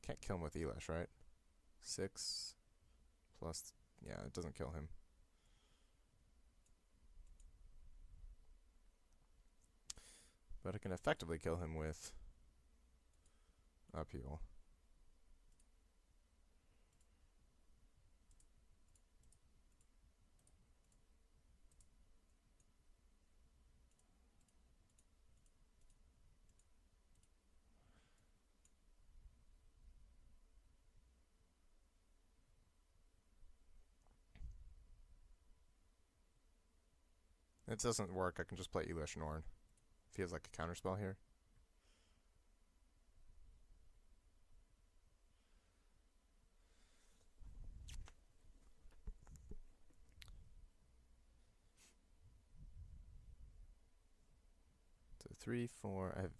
Can't kill him with Elesh, right? 6 plus, yeah, it doesn't kill him. But I can effectively kill him with Upheaval. If it doesn't work, I can just play Elesh Norn. If he has like a counterspell here. So 3, 4, I have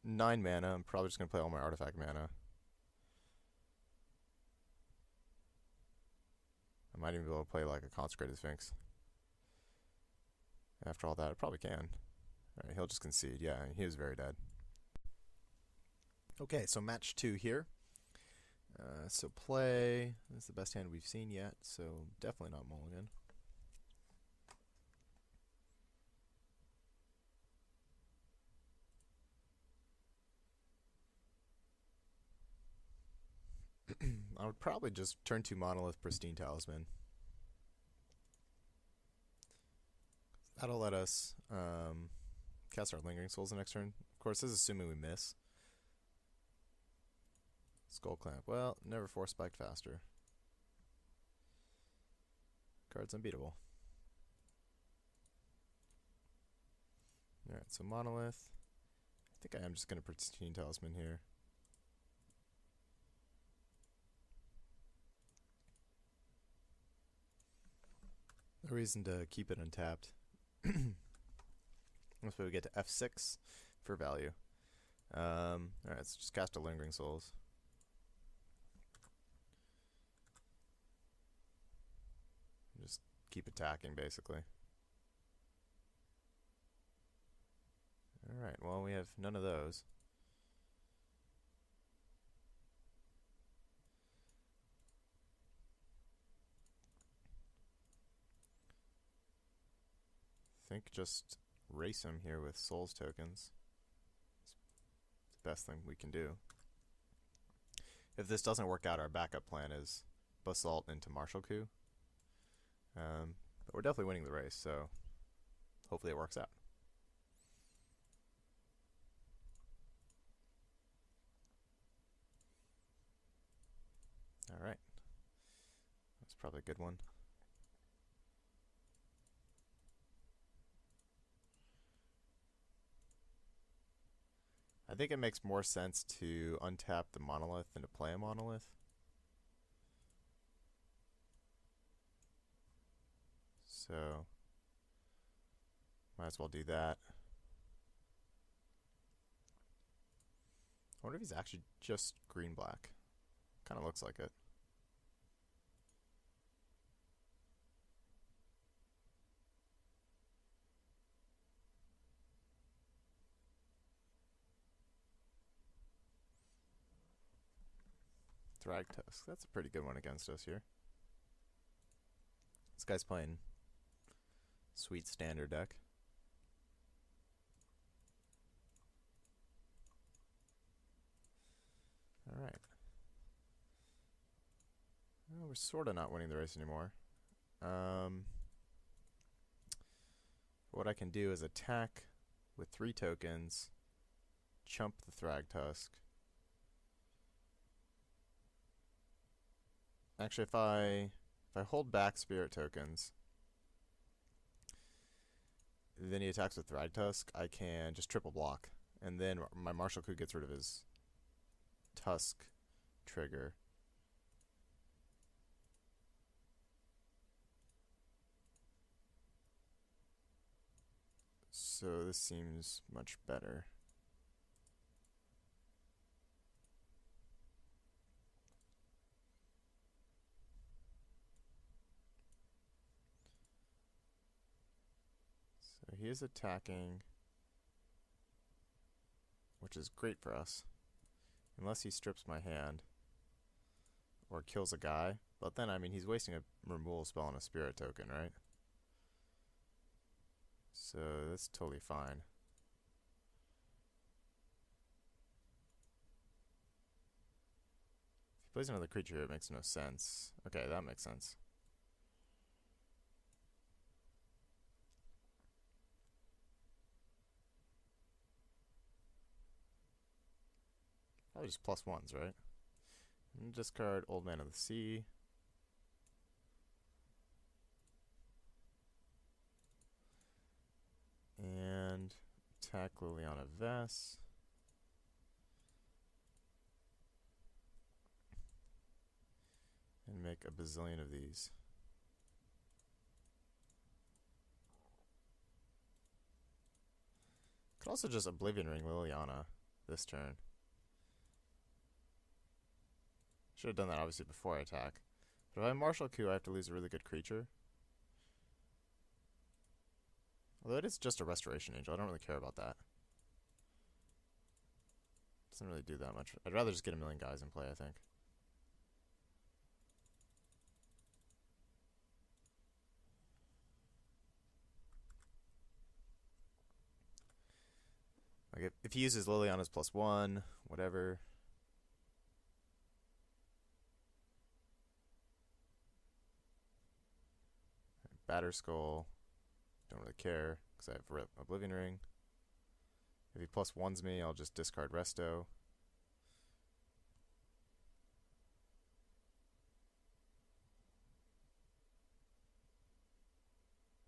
9 mana. I'm probably just going to play all my artifact mana. I might even be able to play like a Consecrated Sphinx. After all that, I probably can. Alright, he'll just concede. Yeah, he was very dead. Okay, so match 2 here. So play. This is the best hand we've seen yet, so definitely not mulligan. I would probably just turn 2 Monolith, Pristine Talisman. That'll let us cast our Lingering Souls the next turn. Of course, this is assuming we miss. Skull Clamp. Well, never Force Spiked faster. Card's unbeatable. Alright, so Monolith. I think I am just going to Pristine Talisman here. No reason to keep it untapped. Once we get to F6 for value. Alright, let's just cast a Lingering Souls. Just keep attacking, basically. Alright, well, we have none of those. I think just race him here with Souls tokens. It's the best thing we can do. If this doesn't work out, our backup plan is Basalt into Martial Coup. But we're definitely winning the race, so hopefully it works out. Alright. That's probably a good one. I think it makes more sense to untap the Monolith than to play a Monolith. So, might as well do that. I wonder if he's actually just green-black. Kind of looks like it. Thragtusk. That's a pretty good one against us here. This guy's playing sweet standard deck. Alright. Well, we're sort of not winning the race anymore. What I can do is attack with 3 tokens, chump the Thragtusk. Actually, if I hold back Spirit tokens, then he attacks with Thragtusk, I can just triple block. And then my Martial Coup gets rid of his Tusk trigger. So this seems much better. So he is attacking, which is great for us. Unless he strips my hand or kills a guy. But then, I mean, he's wasting a removal spell on a Spirit token, right? So that's totally fine. If he plays another creature, it makes no sense. Okay, that makes sense. Probably just +1s, right? And discard Old Man of the Sea. And attack Liliana Vess. And make a bazillion of these. Could also just Oblivion Ring Liliana this turn. Should have done that obviously before I attack. But if I Martial Coup, I have to lose a really good creature. Although it is just a Restoration Angel, I don't really care about that. Doesn't really do that much. I'd rather just get a million guys in play, I think. Like if he uses Liliana's +1, whatever. Batterskull. Don't really care because I have Oblivion Ring. If he +1s me, I'll just discard Resto.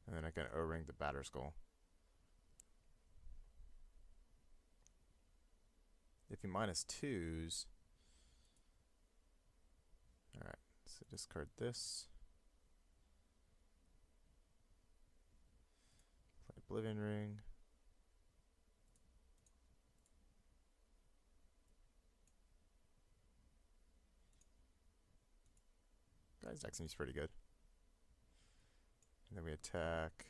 And then I can O-ring the Batterskull. If he -2s, alright, so discard this. Play Oblivion Ring. Guy's deck seems pretty good. And then we attack.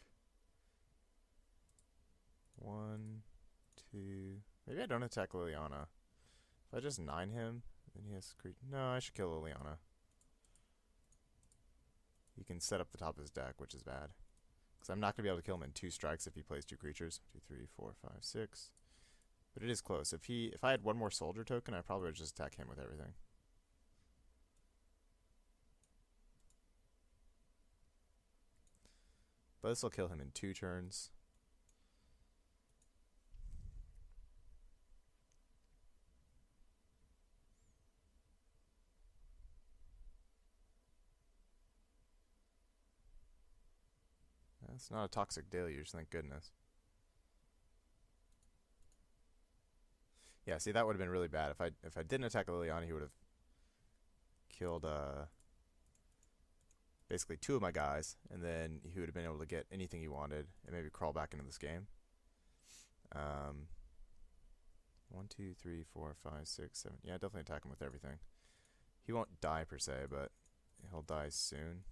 1, 2. Maybe I don't attack Liliana. If I just 9 him, then he has no, I should kill Liliana. He can set up the top of his deck, which is bad. Because I'm not going to be able to kill him in 2 strikes if he plays 2 creatures. 2, 3, 4, 5, 6. But it is close. If I had 1 more soldier token, I probably would just attack him with everything. But this will kill him in 2 turns. That's not a toxic deluge, thank goodness. Yeah, see, that would have been really bad. If I didn't attack Liliana, he would have killed basically 2 of my guys, and then he would have been able to get anything he wanted and maybe crawl back into this game. 1, 2, 3, 4, 5, 6, 7. Yeah, definitely attack him with everything. He won't die per se, but he'll die soon.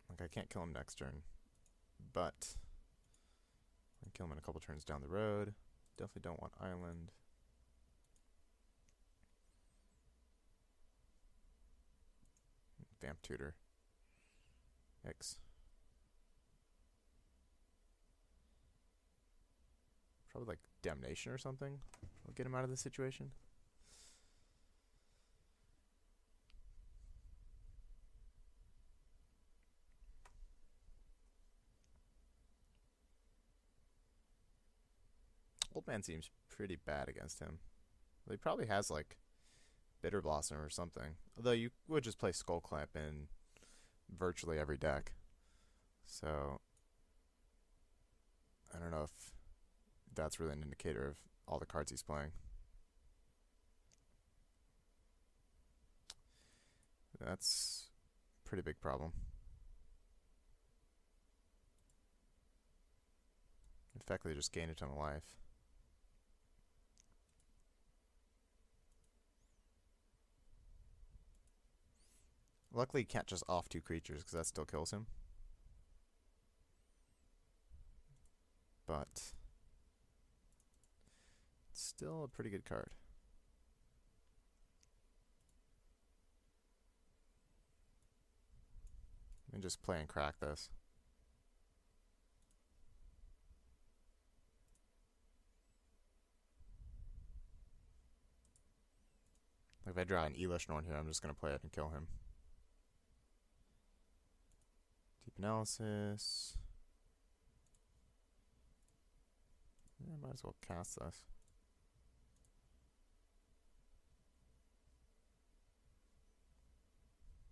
Like, I can't kill him next turn, but I can kill him in a couple turns down the road. Definitely don't want island. Vamp Tutor. X. Probably like Damnation or something will get him out of this situation. Old Man seems pretty bad against him. Well, he probably has like Bitter Blossom or something. Although you would just play Skull Clamp in virtually every deck. So I don't know if that's really an indicator of all the cards he's playing. That's a pretty big problem. In fact, they just gain a ton of life. Luckily, he can't just off 2 creatures because that still kills him. But it's still a pretty good card. And just play and crack this. Like if I draw an Elish Norn here, I'm just going to play it and kill him. Deep Analysis. Yeah, I might as well cast this.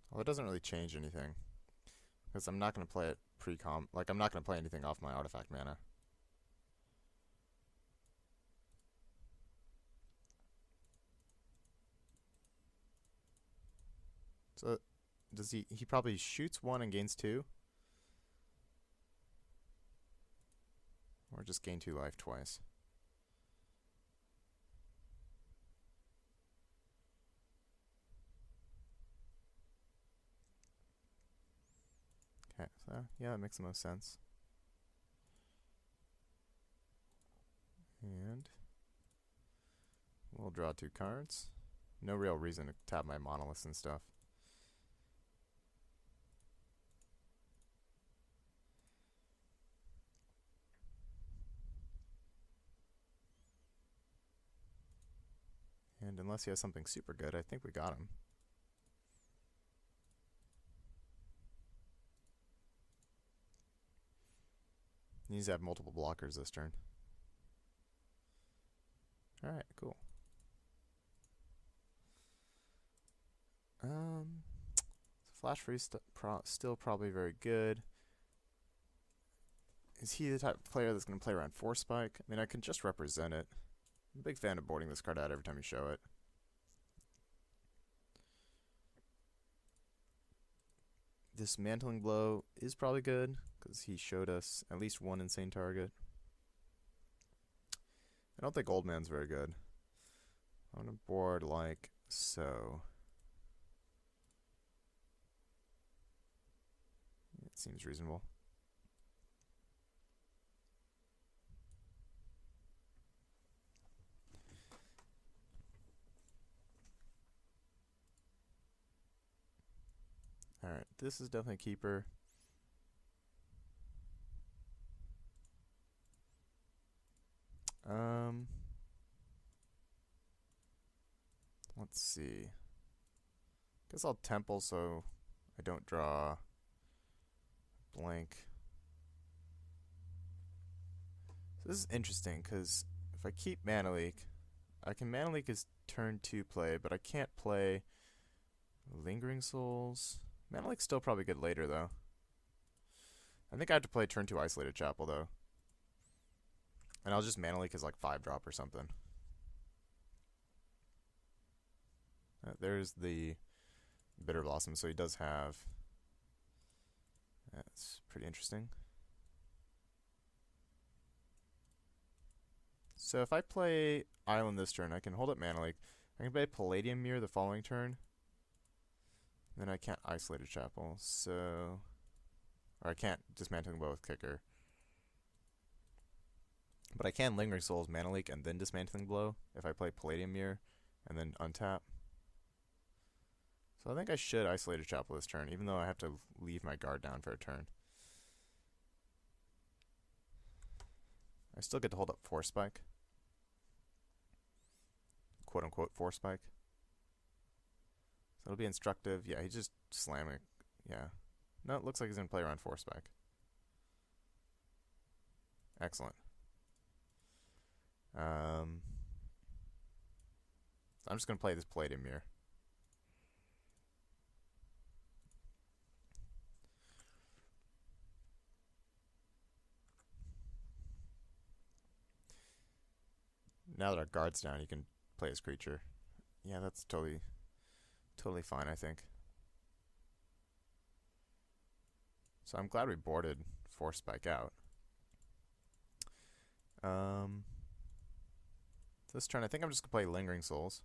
Well, it doesn't really change anything. Because I'm not going to play it pre-com. Like, I'm not going to play anything off my artifact mana. So, does he probably shoots 1 and gains 2? Or just gain 2 life twice. Okay, so yeah, that makes the most sense. And we'll draw 2 cards. No real reason to tap my monoliths and stuff. And unless he has something super good, I think we got him. He needs to have multiple blockers this turn. Alright, cool. Flash Freeze still probably very good. Is he the type of player that's going to play around Force Spike? I mean, I can just represent it. I'm a big fan of boarding this card out every time you show it. Dismantling Blow is probably good, because he showed us at least 1 insane target. I don't think Old Man's very good. I'm going to board like So it seems reasonable. Alright, this is definitely a keeper. Let's see. Guess I'll temple so I don't draw blank. So this is interesting because if I keep Mana Leak, I can Mana Leak his turn 2 play, but I can't play Lingering Souls. Mana Leak's still probably good later though. I think I have to play turn 2 Isolated Chapel though. And I'll just Mana Leak his like 5-drop or something. There's the Bitter Blossom, so he does have. That's pretty interesting. So if I play Island this turn, I can hold up Mana Leak. I can play Palladium Mirror the following turn. Then I can't Isolated Chapel, so. Or I can't Dismantling Blow with Kicker. But I can Lingering Souls, Mana Leak, and then Dismantling Blow if I play Palladium Mirror and then untap. So I think I should Isolated Chapel this turn, even though I have to leave my guard down for a turn. I still get to hold up Force Spike. Quote unquote Force Spike. So it'll be instructive. Yeah, he's just slamming. Yeah. No, it looks like he's going to play around Force Spike. Excellent. I'm just going to play this Palladium Mirror. Now that our guard's down, you can play his creature. Yeah, that's totally fine, I think. So I'm glad we boarded Force Spike out. This turn, I think I'm just going to play Lingering Souls.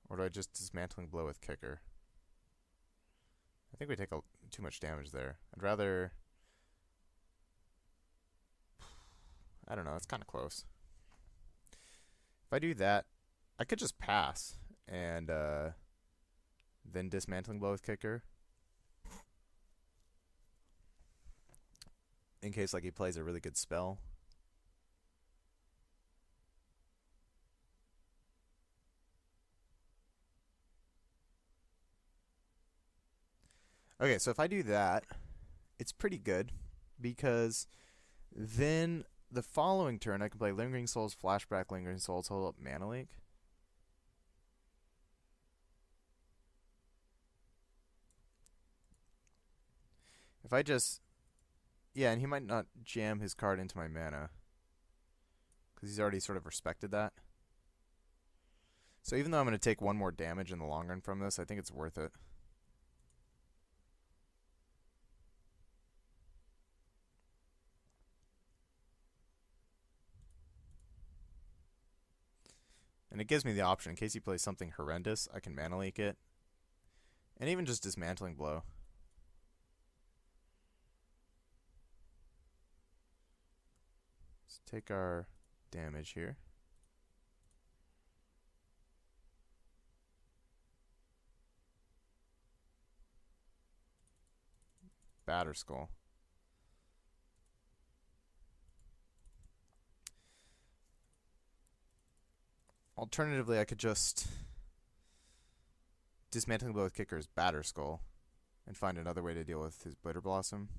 Or do I just Dismantling Blow with Kicker? I think we take too much damage there. I'd rather. I don't know, it's kind of close. If I do that, I could just pass and then Dismantling Blow with Kicker. In case like he plays a really good spell. Okay, so if I do that, it's pretty good because then the following turn I can play Lingering Souls, Flashback Lingering Souls, hold up Mana Leak. If I just. Yeah, and he might not jam his card into my mana because he's already sort of respected that. So even though I'm going to take one more damage in the long run from this, I think it's worth it. And it gives me the option, in case he plays something horrendous, I can Mana Leak it. And even just Dismantling Blow. Let's take our damage here. Batterskull. Alternatively, I could just Dismantling Blow with Kicker's Batterskull and find another way to deal with his Bitter Blossom.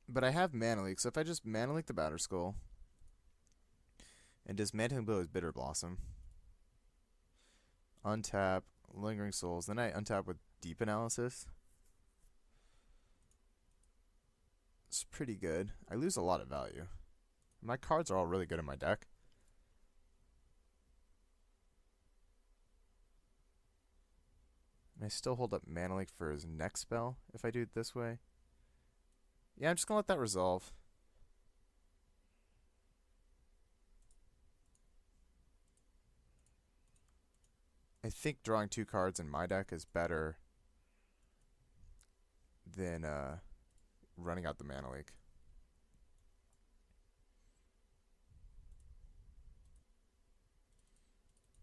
But I have Mana Leak, so if I just Mana Leak the Batterskull and Dismantling Blow his Bitter Blossom, untap Lingering Souls, then I untap with Deep Analysis. It's pretty good. I lose a lot of value. My cards are all really good in my deck. Can I still hold up Mana Leak for his next spell if I do it this way? Yeah, I'm just going to let that resolve. I think drawing 2 cards in my deck is better than running out the Mana Leak.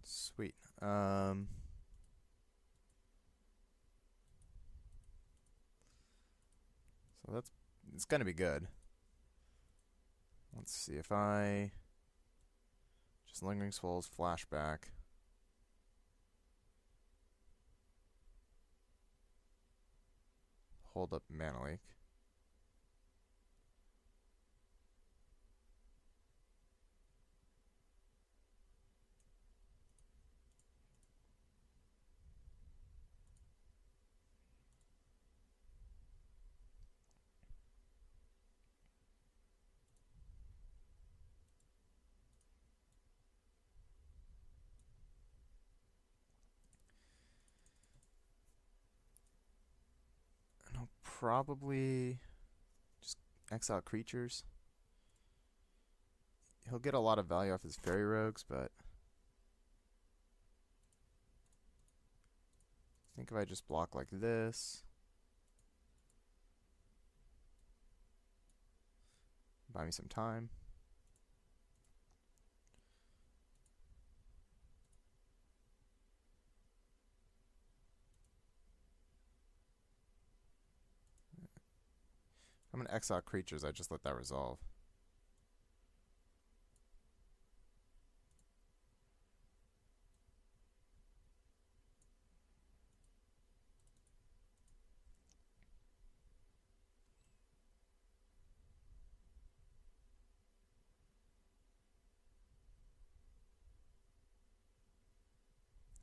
Sweet. So it's gonna be good. Let's see if I just Lingering Souls flashback. Hold up Mana Leak. And I'll probably just exile creatures. He'll get a lot of value off his Fairy Rogues, but I think if I just block like this, buy me some time. I'm going to exile creatures, I just let that resolve.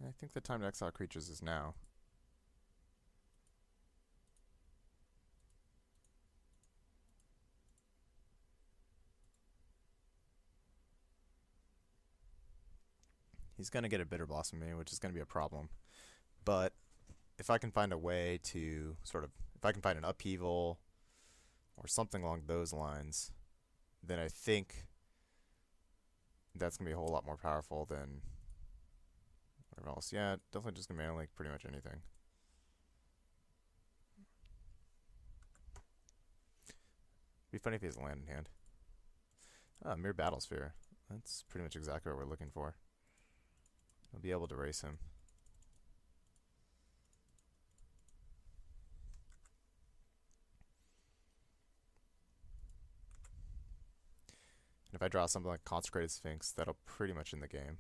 I think the time to exile creatures is now. He's going to get a Bitter Blossom me, which is going to be a problem. But if I can find a way to if I can find an upheaval or something along those lines, then I think that's going to be a whole lot more powerful than whatever else. Yeah, definitely just going to Mana Leak pretty much anything. Be funny if he has a land in hand. Mere Battlesphere. That's pretty much exactly what we're looking for. I'll be able to race him. And if I draw something like Consecrated Sphinx, that'll pretty much end the game.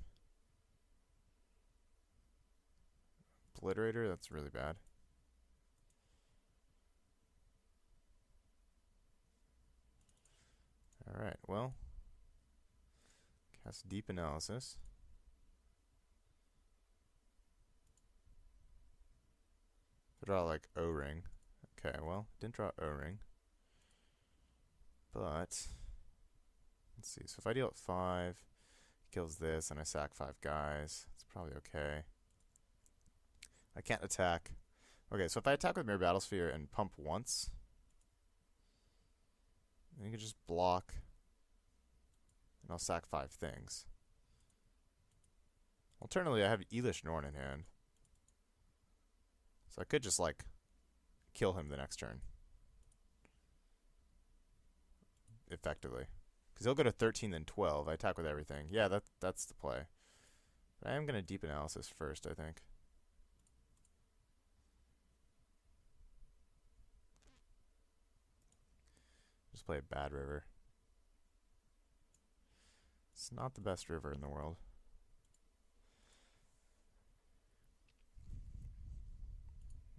Obliterator, that's really bad. Alright, well. Cast Deep Analysis. Draw like O-Ring. Okay, well, didn't draw O-Ring. But, let's see. So if I deal at 5, kills this, and I sack 5 guys, it's probably okay. I can't attack. Okay, so if I attack with Mere Battlesphere and pump once, then you can just block, and I'll sack 5 things. Alternatively, I have Elesh Norn in hand. So I could just, like, kill him the next turn. Effectively. Because he'll go to 13, then 12. I attack with everything. Yeah, that's the play. But I am going to Deep Analysis first, I think. Just play a bad river. It's not the best river in the world.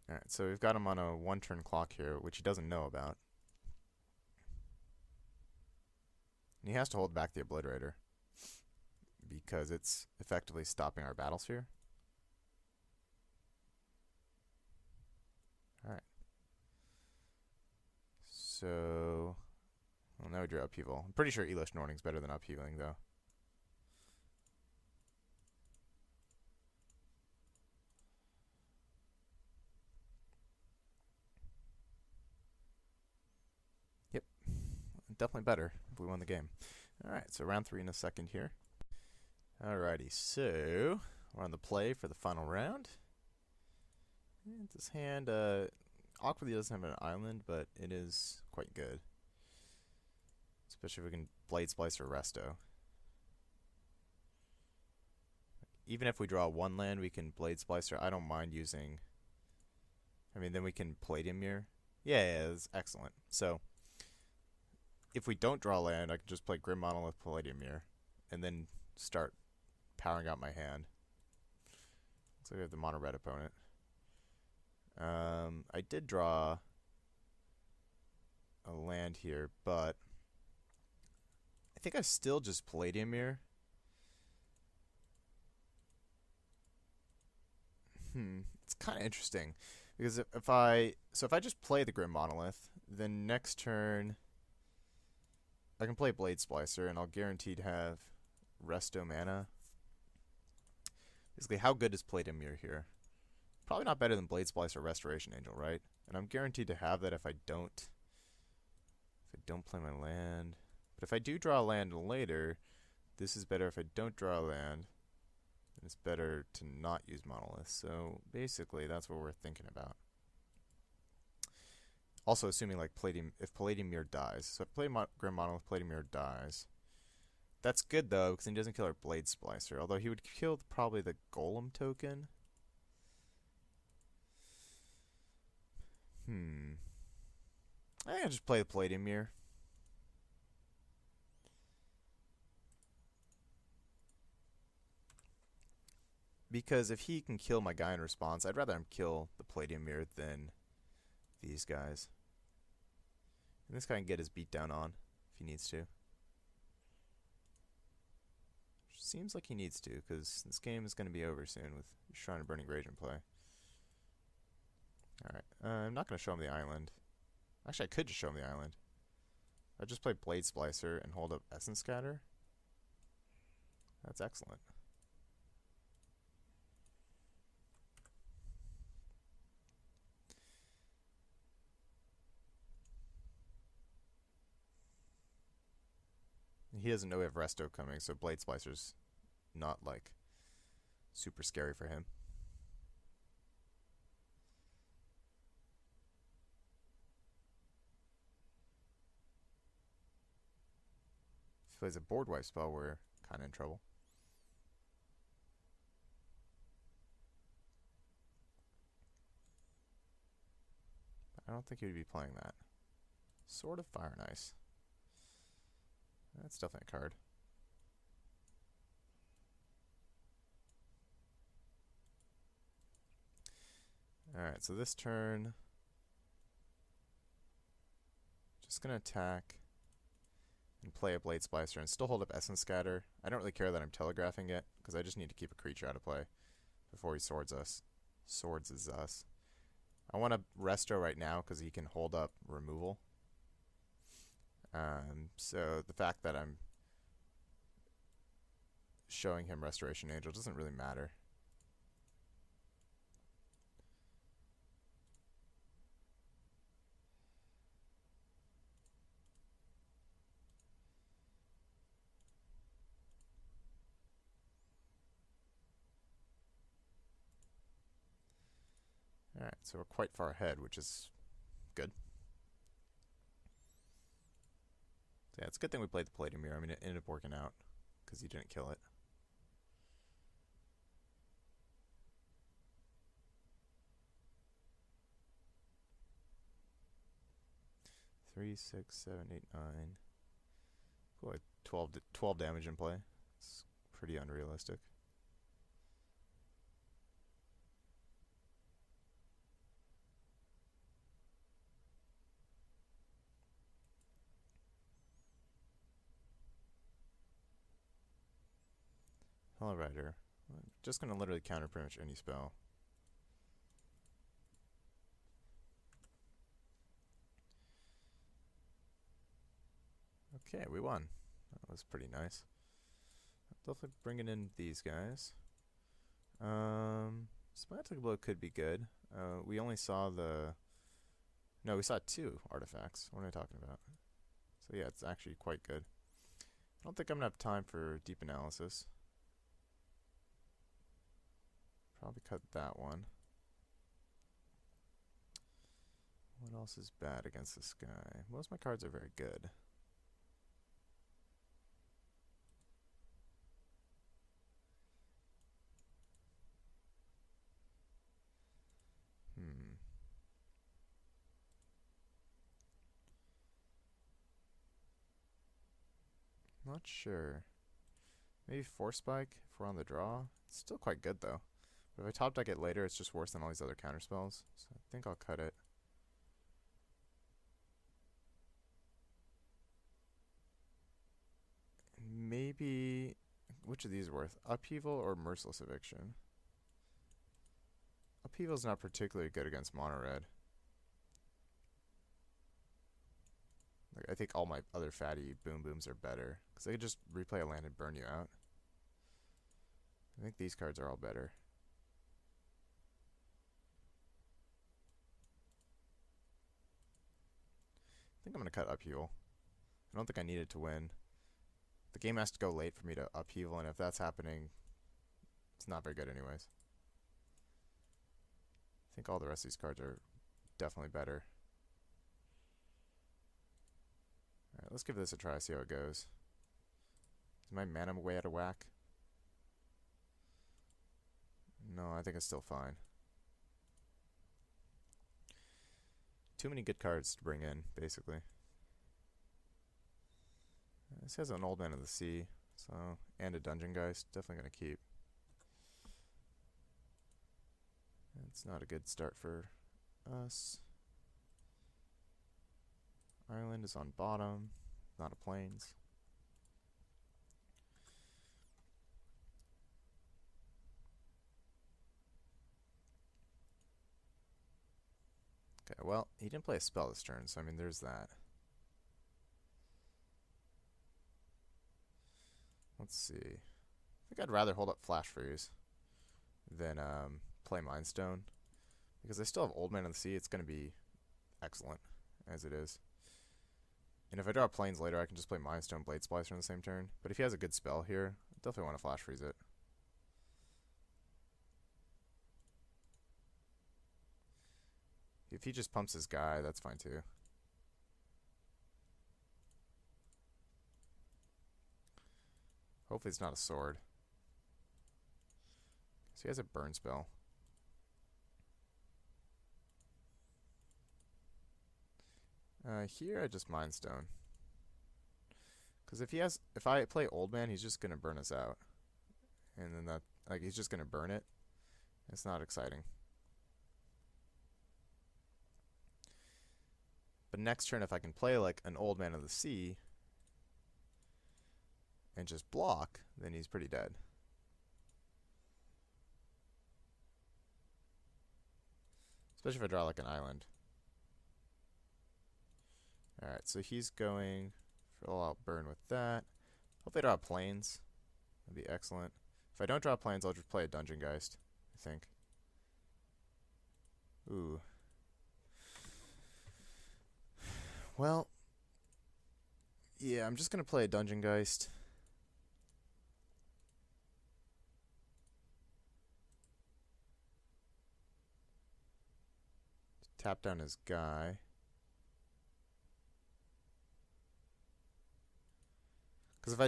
Alright, so we've got him on a 1-turn clock here, which he doesn't know about. And he has to hold back the Obliterator, because it's effectively stopping our Battlesphere. Alright. So, well, now we draw Upheaval. I'm pretty sure Elesh Norning's better than Uphealing, though. definitely better if we won the game. Alright, so round 3 in a second here. Alrighty, so we're on the play for the final round. And this hand, awkwardly doesn't have an island, but it is quite good. Especially if we can Blade Splicer Resto. Even if we draw one land, we can Blade Splicer. I don't mind using... I mean, then we can Palladium Mirror. Yeah, that's excellent. So, if we don't draw land, I can just play Grim Monolith Palladium Mirror. And then start powering out my hand. Looks like we have the mono red opponent. I did draw a land here, but I think I still just Palladium Mirror. It's kind of interesting because if I just play the Grim Monolith, then next turn I can play Blade Splicer and I'll guaranteed have Resto mana. Basically, how good is Palladium Mirror here? Probably not better than Blade Splicer or Restoration Angel, right? And I'm guaranteed to have that if I don't play my land. But if I do draw a land later, this is better if I don't draw a land. And it's better to not use Monolith. So basically, that's what we're thinking about. Also assuming like if Palladium Mirror dies. So if I play Grim Monolith, Palladium Mirror dies. That's good though, because he doesn't kill our Blade Splicer. Although he would kill probably the Golem token. I think I'll just play the Palladium Mirror. Because if he can kill my guy in response, I'd rather him kill the Palladium Mirror than these guys. And this guy can get his beat down on if he needs to. Seems like he needs to, because this game is going to be over soon with Shrine of Burning Rage in play. Alright, I'm not going to show him the island. Actually, I could just show him the island. I'll just play Blade Splicer and hold up Essence Scatter. That's excellent. He doesn't know we have Resto coming, so Blade Splicer's not, like, super scary for him. If he plays a board wipe spell, we're kind of in trouble. I don't think he would be playing that. Sword of Fire and Ice. That's definitely a card. Alright, so this turn, just going to attack and play a Blade Splicer and still hold up Essence Scatter. I don't really care that I'm telegraphing it, because I just need to keep a creature out of play before he swords us. I want to Resto right now because he can hold up removal. So the fact that I'm showing him Restoration Angel doesn't really matter. Alright, so we're quite far ahead, which is good. So yeah, it's a good thing we played the Palladium Mirror. I mean, it ended up working out because he didn't kill it. Three, 6, 7, 8, 9. Boy, 12 damage in play. It's pretty unrealistic. Hello, Rider. I'm just going to literally counter pretty much any spell. Okay, we won. That was pretty nice. Definitely bringing in these guys. Semantic Blow could be good. We only saw the... No, we saw 2 artifacts. What am I talking about? So yeah, it's actually quite good. I don't think I'm gonna have time for deep analysis. Probably cut that one. What else is bad against this guy? Most of my cards are very good. Not sure. Maybe Force Spike if we're on the draw. It's still quite good though. But if I top deck it later, it's just worse than all these other counter spells. So I think I'll cut it. Maybe, which of these are worth? Upheaval or Merciless Eviction? Upheaval's not particularly good against mono red. Like, I think all my other fatty boom booms are better. Because they could just replay a land and burn you out. I think these cards are all better. I think I'm going to cut Upheaval. I don't think I need it to win. The game has to go late for me to Upheaval, and if that's happening, it's not very good anyways. I think all the rest of these cards are definitely better. Alright, let's give this a try, see how it goes. Is my mana way out of whack? No, I think it's still fine. Too many good cards to bring in, basically. This has an Old Man of the Sea, so, and a Dungeon Geist. Definitely going to keep. It's not a good start for us. Ireland is on bottom, not a Plains. Okay, well, he didn't play a spell this turn, so I mean, there's that. Let's see. I think I'd rather hold up Flash Freeze than play Mind Stone. Because I still have Old Man of the Sea, it's going to be excellent as it is. And if I draw Plains later, I can just play Mind Stone Blade Splicer on the same turn. But if he has a good spell here, I definitely want to Flash Freeze it. If he just pumps his guy, that's fine too. Hopefully it's not a sword. So he has a burn spell. Here I just Mind Stone. Because if I play Old Man, he's just gonna burn us out. And then he's just gonna burn it. It's not exciting. But next turn, if I can play like an Old Man of the Sea and just block, then he's pretty dead. Especially if I draw like an island. Alright, so he's going for all out burn with that. Hopefully I draw Plains. That'd be excellent. If I don't draw Plains, I'll just play a Dungeon Geist, I think. Ooh. Well, yeah, I'm just going to play a Dungeon Geist. Tap down his guy. Because if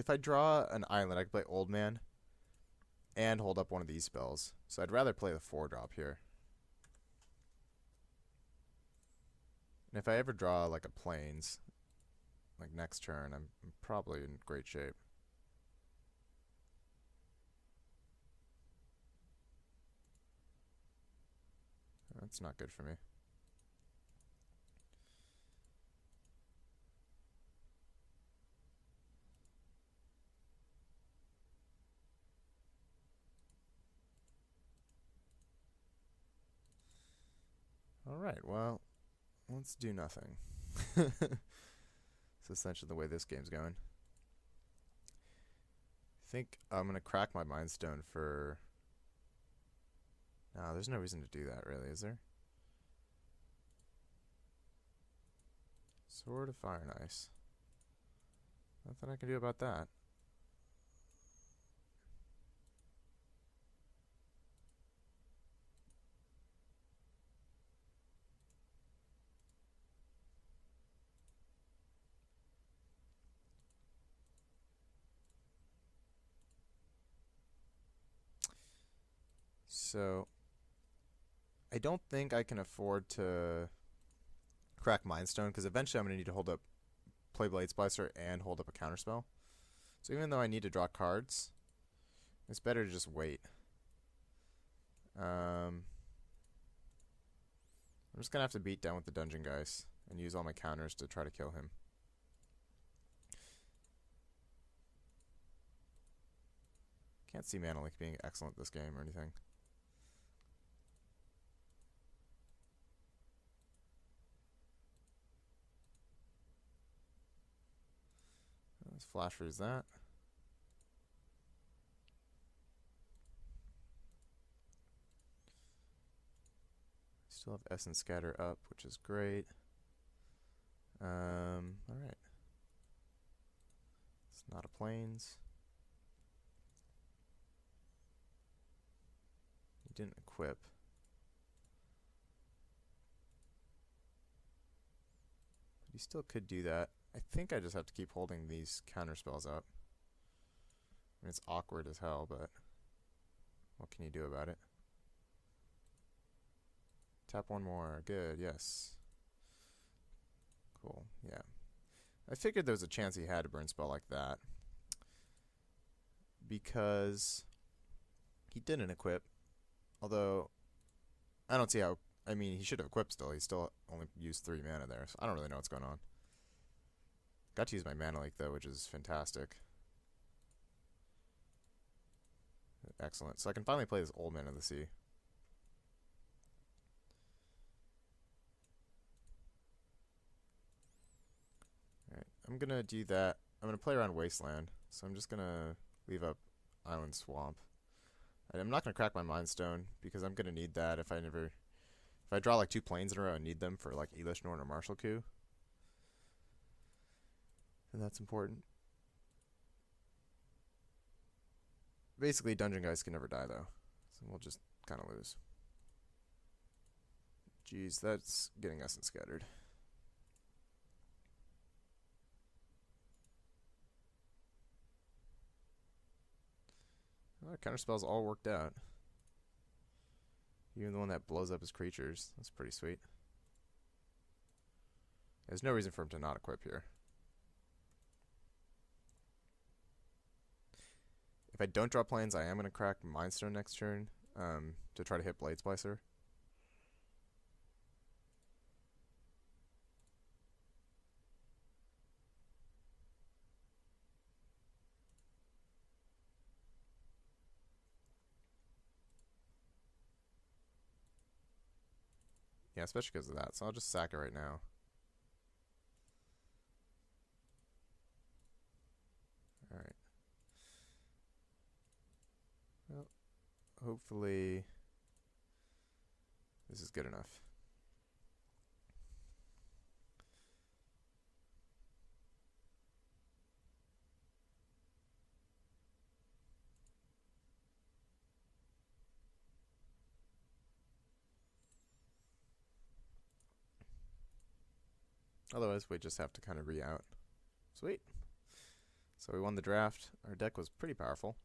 I draw an island, I can play Old Man and hold up one of these spells. So I'd rather play the 4-drop here. And if I ever draw like a Plains, like next turn, I'm probably in great shape. That's not good for me. Alright, well, let's do nothing. It's essentially the way this game's going. I think I'm going to crack my Mind Stone for... No, there's no reason to do that, really, is there? Sword of Fire and Ice. Nothing I can do about that. So, I don't think I can afford to crack Mind Stone, because eventually I'm going to need to hold up, play Blade Splicer and hold up a counterspell. So even though I need to draw cards, it's better to just wait. I'm just going to have to beat down with the Dungeon Guys and use all my counters to try to kill him. Can't see Mana Leak being excellent this game or anything. Let's flash freeze that. Still have Essence Scatter up, which is great. Alright. It's not a Plains. He didn't equip. But he still could do that. I think I just have to keep holding these counter spells up. I mean, it's awkward as hell, but what can you do about it? Tap one more. Good, yes. Cool, yeah. I figured there was a chance he had a burn spell like that, because he didn't equip. Although, I don't see how... I mean, he should have equipped still. He still only used 3 mana there, so I don't really know what's going on. Got to use my Mana Leak, though, which is fantastic. Excellent. So I can finally play this Old Man of the Sea. Alright, I'm going to do that. I'm going to play around Wasteland, so I'm just going to leave up Island Swamp. I'm not going to crack my Mind Stone, because I'm going to need that if I draw like 2 planes in a row and need them for like Elish Norn or Martial Coup. And that's important. Basically, Dungeon Guys can never die, though. So we'll just kind of lose. Jeez, that's getting Essence Scattered. Well, counterspell's all worked out. Even the one that blows up his creatures. That's pretty sweet. There's no reason for him to not equip here. If I don't draw planes, I am going to crack Mind Stone next turn to try to hit Blade Splicer. Yeah, especially because of that. So I'll just sack it right now. Alright. Well, hopefully this is good enough. Otherwise, we just have to kind of re-out. Sweet. So we won the draft. Our deck was pretty powerful.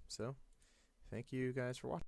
So thank you guys for watching.